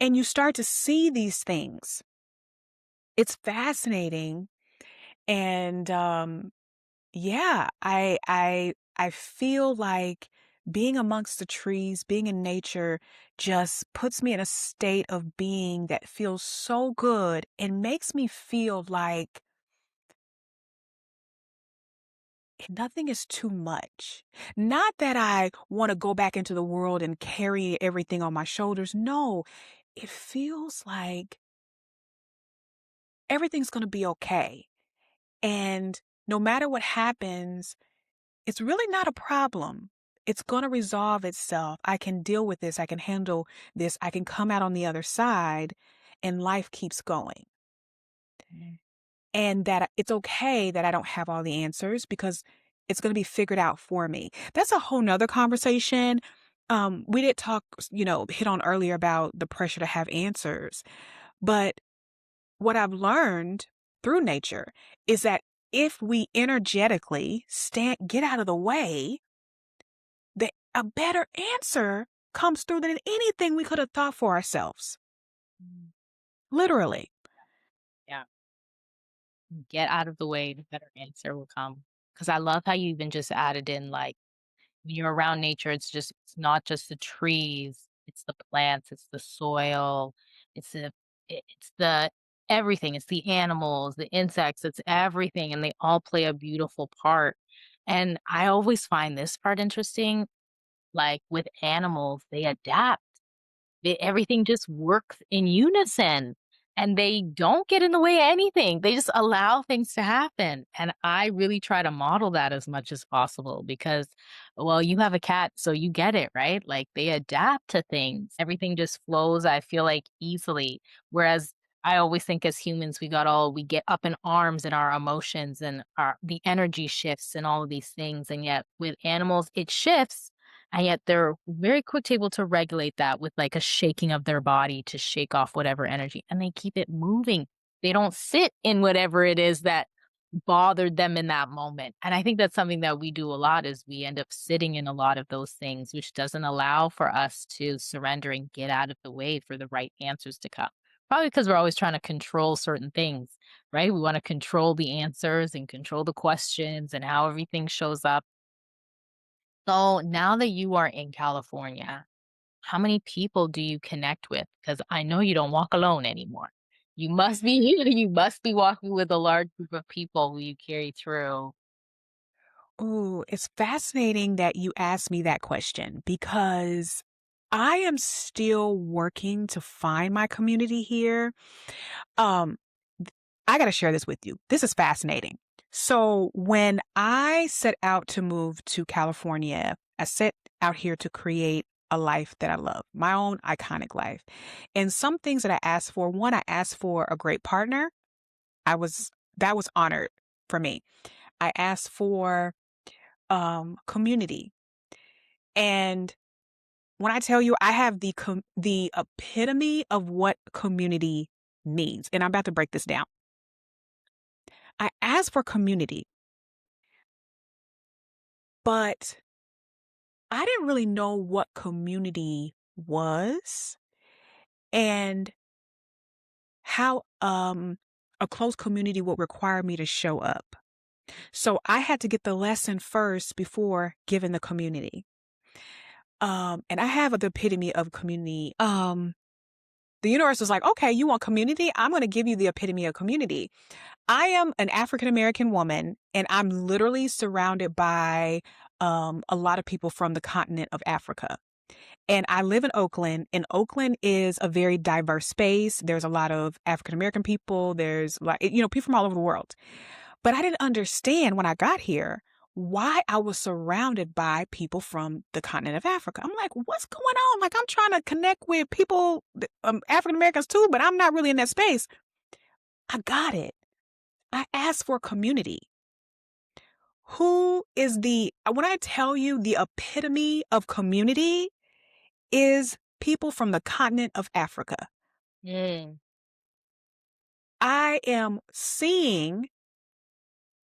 And you start to see these things. It's fascinating. And yeah, I feel like being amongst the trees, being in nature just puts me in a state of being that feels so good and makes me feel like nothing is too much. Not that I want to go back into the world and carry everything on my shoulders. No, it feels like everything's going to be okay. And no matter what happens, it's really not a problem. It's going to resolve itself. I can deal with this. I can handle this. I can come out on the other side and life keeps going. And that it's okay that I don't have all the answers because it's going to be figured out for me. That's a whole nother conversation. We did talk, hit on earlier about the pressure to have answers. But what I've learned through nature is that if we energetically get out of the way, a better answer comes through than anything we could have thought for ourselves. Mm. Literally. Yeah. Get out of the way, the better answer will come. Because I love how you even just added in, like, when you're around nature, it's not just the trees, it's the plants, it's the soil, it's it's the everything, it's the animals, the insects, it's everything, and they all play a beautiful part. And I always find this part interesting, like, with animals, they adapt. Everything just works in unison, and they don't get in the way of anything. They just allow things to happen, and I really try to model that as much as possible because, well, you have a cat, so you get it, right? Like, they adapt to things. Everything just flows, I feel like, easily, whereas I always think as humans, we get up in arms in our emotions and the energy shifts and all of these things, and yet with animals, it shifts, and yet they're very quick to able to regulate that with like a shaking of their body to shake off whatever energy, and they keep it moving. They don't sit in whatever it is that bothered them in that moment. And I think that's something that we do a lot is we end up sitting in a lot of those things, which doesn't allow for us to surrender and get out of the way for the right answers to come. Probably because we're always trying to control certain things, right? We want to control the answers and control the questions and how everything shows up. So now that you are in California, how many people do you connect with? Because I know you don't walk alone anymore. You must be you must be walking with a large group of people who you carry through. Ooh, it's fascinating that you asked me that question because I am still working to find my community here. Um, I got to share this with you. This is fascinating. So, when I set out to move to California, I set out here to create a life that I love, my own iconic life. And some things that I asked for, one, I asked for a great partner. That was honored for me. I asked for community. And when I tell you I have the epitome of what community means, and I'm about to break this down. I asked for community, but I didn't really know what community was and how a close community would require me to show up. So I had to get the lesson first before giving the community. And I have the epitome of community. The universe was like, okay, you want community? I'm going to give you the epitome of community. I am an African American woman, and I'm literally surrounded by a lot of people from the continent of Africa. And I live in Oakland, and Oakland is a very diverse space. There's a lot of African American people. There's like, people from all over the world. But I didn't understand when I got here why I was surrounded by people from the continent of Africa. I'm like, what's going on? Like, I'm trying to connect with people, African Americans too, but I'm not really in that space. I got it. I asked for community. Who is when I tell you the epitome of community is people from the continent of Africa. Mm. I am seeing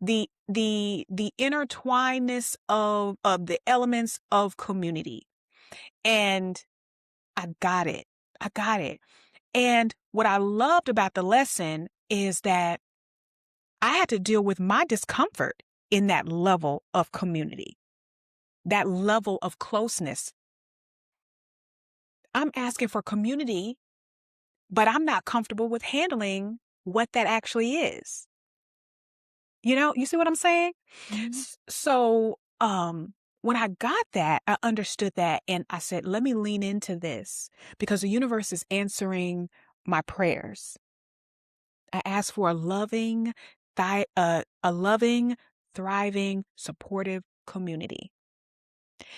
the intertwinedness of the elements of community. And I got it. I got it. And what I loved about the lesson is that I had to deal with my discomfort in that level of community, that level of closeness. I'm asking for community, but I'm not comfortable with handling what that actually is. You see what I'm saying? Mhm. When I got that, I understood that and I said, let me lean into this because the universe is answering my prayers. I asked for a loving, thriving, supportive community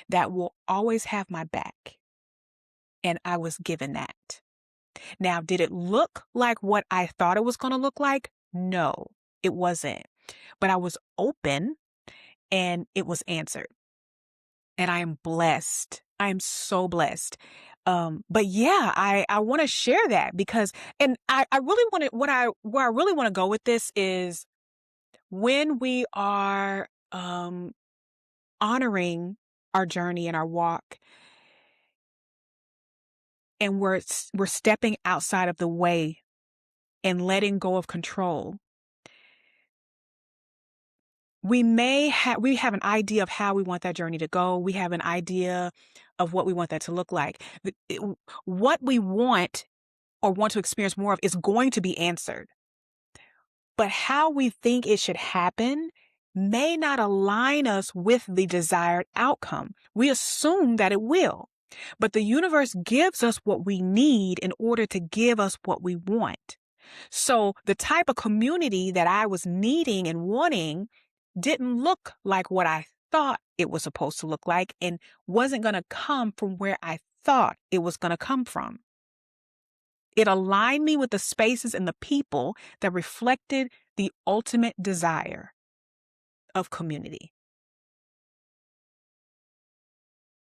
that will always have my back. And I was given that. Now, did it look like what I thought it was going to look like? No, it wasn't. But I was open and it was answered. And I am blessed. I am so blessed. But yeah, I want to share that because, and I really want to, where I really want to go with this is when we are, honoring our journey and our walk and we're stepping outside of the way and letting go of control. We have an idea of how we want that journey to go. We have an idea of what we want that to look like. What we want or want to experience more of is going to be answered. But how we think it should happen may not align us with the desired outcome. We assume that it will. But the universe gives us what we need in order to give us what we want. So the type of community that I was needing and wanting didn't look like what I thought it was supposed to look like and wasn't going to come from where I thought it was going to come from. It aligned me with the spaces and the people that reflected the ultimate desire of community.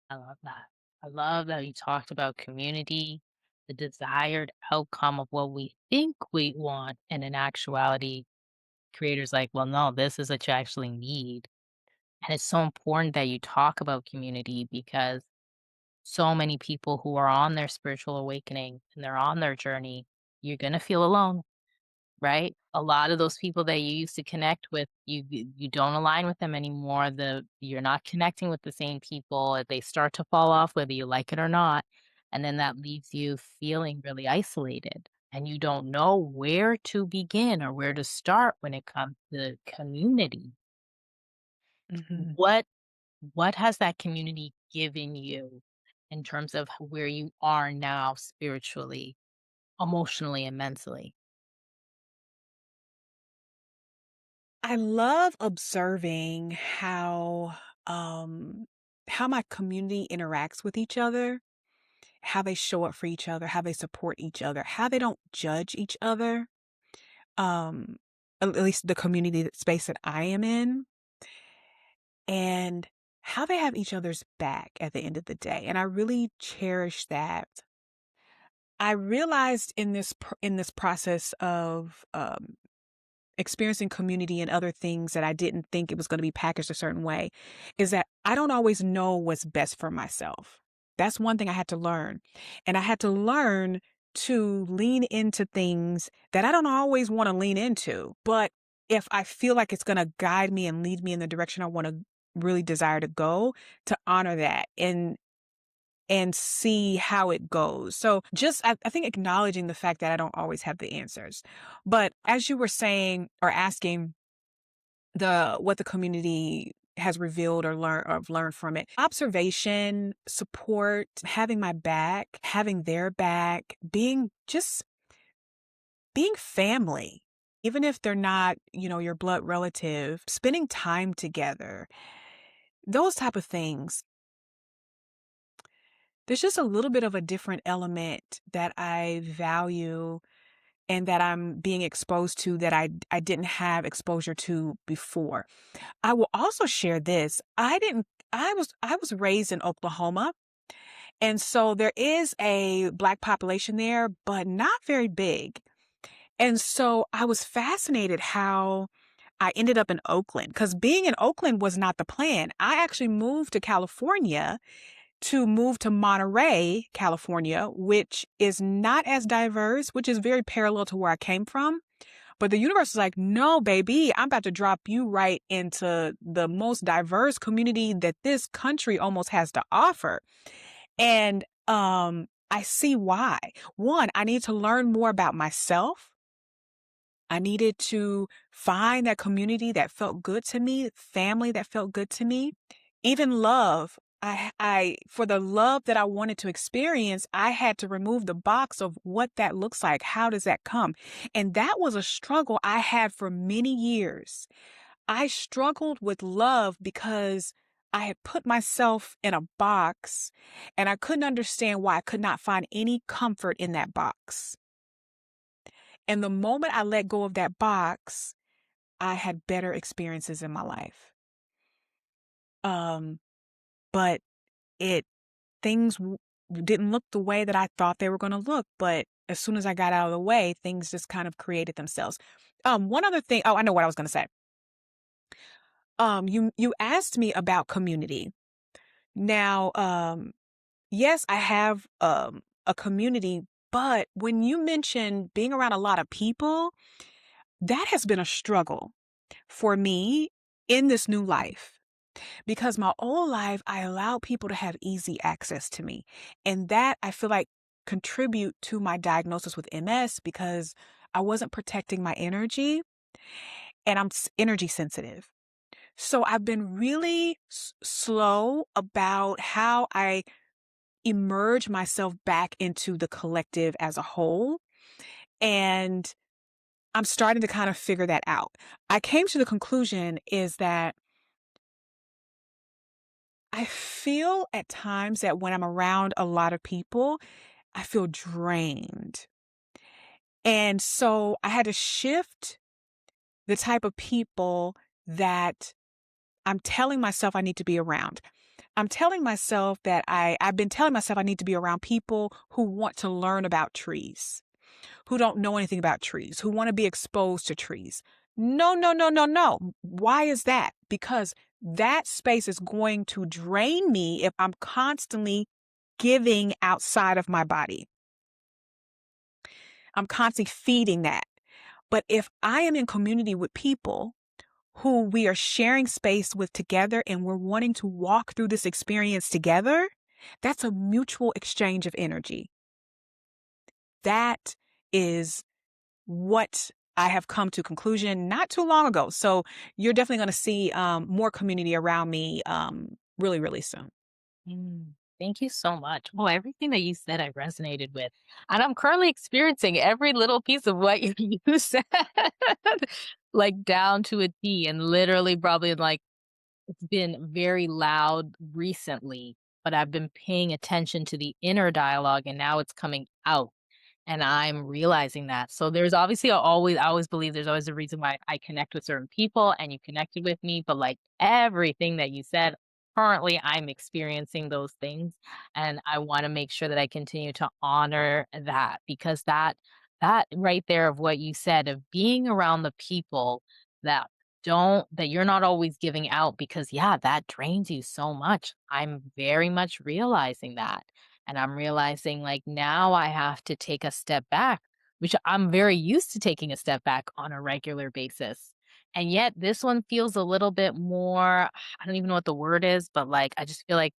I love that. I love that you talked about community, the desired outcome of what we think we want, and in actuality, creators like, well, no, this is what you actually need. And it's so important that you talk about community because so many people who are on their spiritual awakening and they're on their journey, you're gonna feel alone. Right? A lot of those people that you used to connect with, you don't align with them anymore. You're not connecting with the same people. They start to fall off whether you like it or not. And then that leaves you feeling really isolated. And you don't know where to begin or where to start when it comes to community. Mhm. What what has that community given you in terms of where you are now spiritually, emotionally, and mentally? I love observing how my community interacts with each other, how they show up for each other, how they support each other, how they don't judge each other. Um, at least the community space that I am in, and how they have each other's back at the end of the day. And I really cherish that. I realized in this process of experiencing community and other things that I didn't think it was going to be packaged a certain way is that I don't always know what's best for myself. That's one thing I had to learn. And I had to learn to lean into things that I don't always want to lean into. But if I feel like it's going to guide me and lead me in the direction I want to really desire to go, to honor that and see how it goes. So just, I think acknowledging the fact that I don't always have the answers. But as you were saying or asking what the community has revealed or learned from it, observation, support, having my back, having their back, being family. even if they're not, your blood relative, spending time together, those type of things. There's just a little bit of a different element that I value and that I'm being exposed to that I didn't have exposure to before. I will also share this. I was raised in Oklahoma, and so there is a Black population there, but not very big. And so I was fascinated how I ended up in Oakland because being in Oakland was not the plan. I actually moved to California to move to Monterey, California, which is not as diverse, which is very parallel to where I came from. But the universe is like, no, baby, I'm about to drop you right into the most diverse community that this country almost has to offer. And I see why. One, I need to learn more about myself. I needed to find that community that felt good to me, family that felt good to me, even love. For the love that I wanted to experience, I had to remove the box of what that looks like. How does that come? And that was a struggle I had for many years. I struggled with love because I had put myself in a box and I couldn't understand why I could not find any comfort in that box. And the moment I let go of that box, I had better experiences in my life. Um, but it things didn't look the way that I thought they were going to look. But as soon as I got out of the way, things just kind of created themselves. One other thing. Oh, I know what I was going to say. You asked me about community. Now, yes, I have a community, but when you mention being around a lot of people, that has been a struggle for me in this new life because my old life I allowed people to have easy access to me, and that I feel like contribute to my diagnosis with MS because I wasn't protecting my energy, and energy sensitive. So I've been really slow about how I emerge myself back into the collective as a whole, and I'm starting to kind of figure that out. I came to the conclusion is that I feel at times that when I'm around a lot of people, I feel drained. And so I had to shift the type of people that I'm telling myself I need to be around. I'm telling myself that I've been telling myself I need to be around people who want to learn about trees, who don't know anything about trees, who want to be exposed to trees. No, no, no, no, no. Why is that? Because that space is going to drain me if I'm constantly giving outside of my body. I'm constantly feeding that. But if I am in community with people who we are sharing space with together and we're wanting to walk through this experience together, that's a mutual exchange of energy. That is what I have come to conclusion not too long ago. So you're definitely going to see more community around me really, really soon. Mm, thank you so much. Oh, everything that you said I resonated with. And I'm currently experiencing every little piece of what you said, like down to a T, and literally probably like it's been very loud recently, but I've been paying attention to the inner dialogue and now it's coming out. And I'm realizing that. So there's obviously I always believe there's always a reason why I connect with certain people and you connected with me. But like everything that you said, currently I'm experiencing those things. And I want to make sure that I continue to honor that because that right there of what you said of being around the people that that you're not always giving out because yeah, that drains you so much. I'm very much realizing that. And I'm realizing like now I have to take a step back, which I'm very used to taking a step back on a regular basis. And yet this one feels a little bit more, I don't even know what the word is, but like I just feel like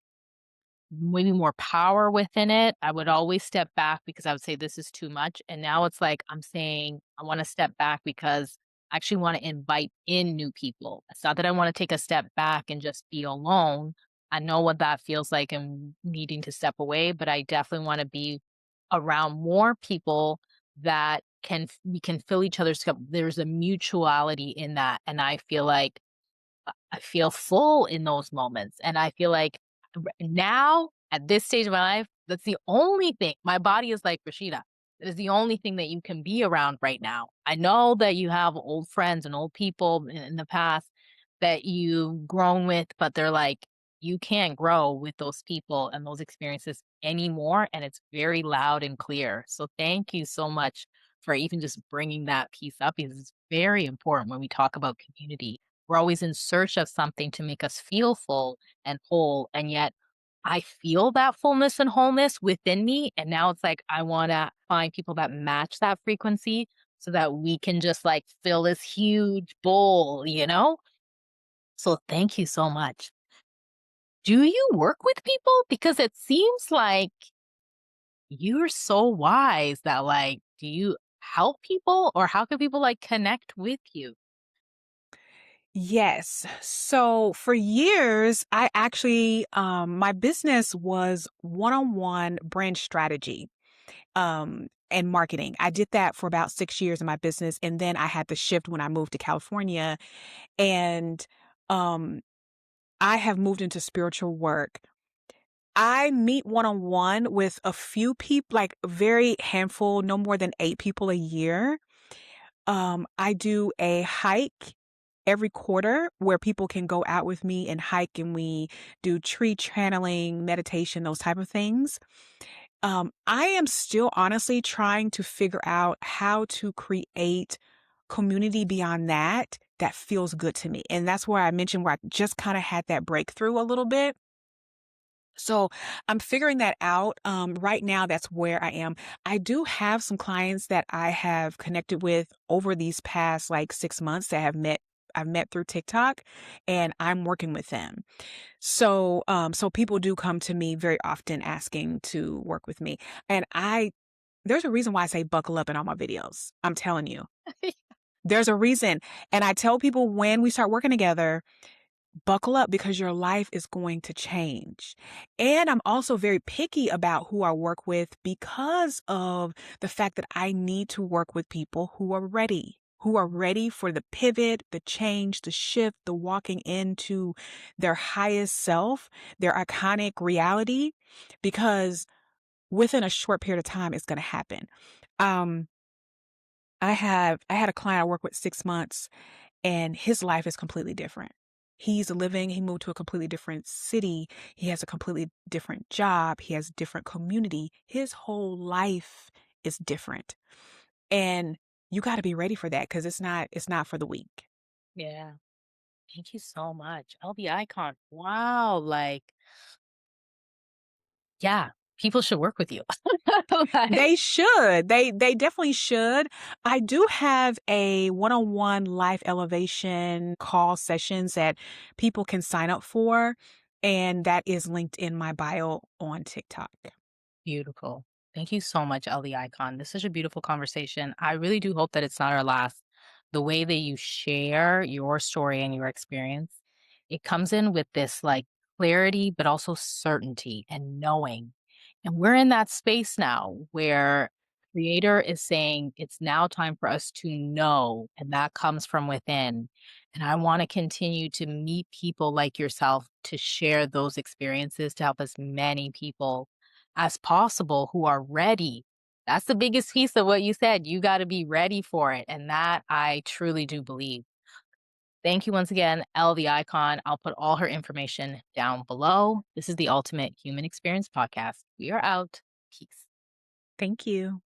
maybe more power within it. I would always step back because I would say this is too much. And now it's like I'm saying I want to step back because I actually want to invite in new people. It's not that I want to take a step back and just be alone. I know what that feels like and needing to step away, but I definitely want to be around more people that we can fill each other's cup. There's a mutuality in that, and I feel like I feel full in those moments, and I feel like now at this stage of my life, that's the only thing. My body is like, Rashida, that is the only thing that you can be around right now. I know that you have old friends and old people in the past that you've grown with, but they're like, you can't grow with those people and those experiences anymore. And it's very loud and clear. So thank you so much for even just bringing that piece up because it's very important when we talk about community. We're always in search of something to make us feel full and whole. And yet I feel that fullness and wholeness within me. And now it's like, I want to find people that match that frequency so that we can just like fill this huge bowl, you know? So thank you so much. Do you work with people? Because it seems like you're so wise that like, do you help people or how can people like connect with you? Yes. So for years, I actually, my business was one-on-one brand strategy, and marketing. I did that for about 6 years in my business. And then I had to shift when I moved to California. And, um, I have moved into spiritual work. I meet one-on-one with a few people, like a very handful, no more than 8 people a year. I do a hike every quarter where people can go out with me and hike, and we do tree channeling, meditation, those type of things. I am still honestly trying to figure out how to create community beyond that that feels good to me. And that's where I mentioned where I just kind of had that breakthrough a little bit. So I'm figuring that out. Right now, that's where I am. I do have some clients that I have connected with over these past like 6 months that I've met through TikTok, and I'm working with them. So people do come to me very often asking to work with me. And there's a reason why I say buckle up in all my videos. I'm telling you, there's a reason. And I tell people when we start working together, buckle up because your life is going to change. And I'm also very picky about who I work with because of the fact that I need to work with people who are ready for the pivot, the change, the shift, the walking into their highest self, their iconic reality, because within a short period of time, it's going to happen. Um, I had a client I worked with 6 months, and his life is completely different. He moved to a completely different city. He has a completely different job. He has different community. His whole life is different. And you got to be ready for that because it's not for the weak. Yeah. Thank you so much. LB icon. Wow. Like, yeah, people should work with you. Like, They should. They definitely should. I do have a one-on-one life elevation call sessions that people can sign up for, and that is linked in my bio on TikTok. beautiful. Thank you so much, LB icon. This is such a beautiful conversation. I really do hope that it's not our last. The way that you share your story and your experience, it comes in with this like clarity, but also certainty and knowing. And we're in that space now where creator is saying it's now time for us to know, and that comes from within. And I want to continue to meet people like yourself to share those experiences to help as many people as possible who are ready. That's the biggest piece of what you said. You got to be ready for it. And that I truly do believe. Thank you once again, Elle the icon. I'll put all her information down below. This is the Ultimate Human Experience Podcast. We are out. Peace. Thank you.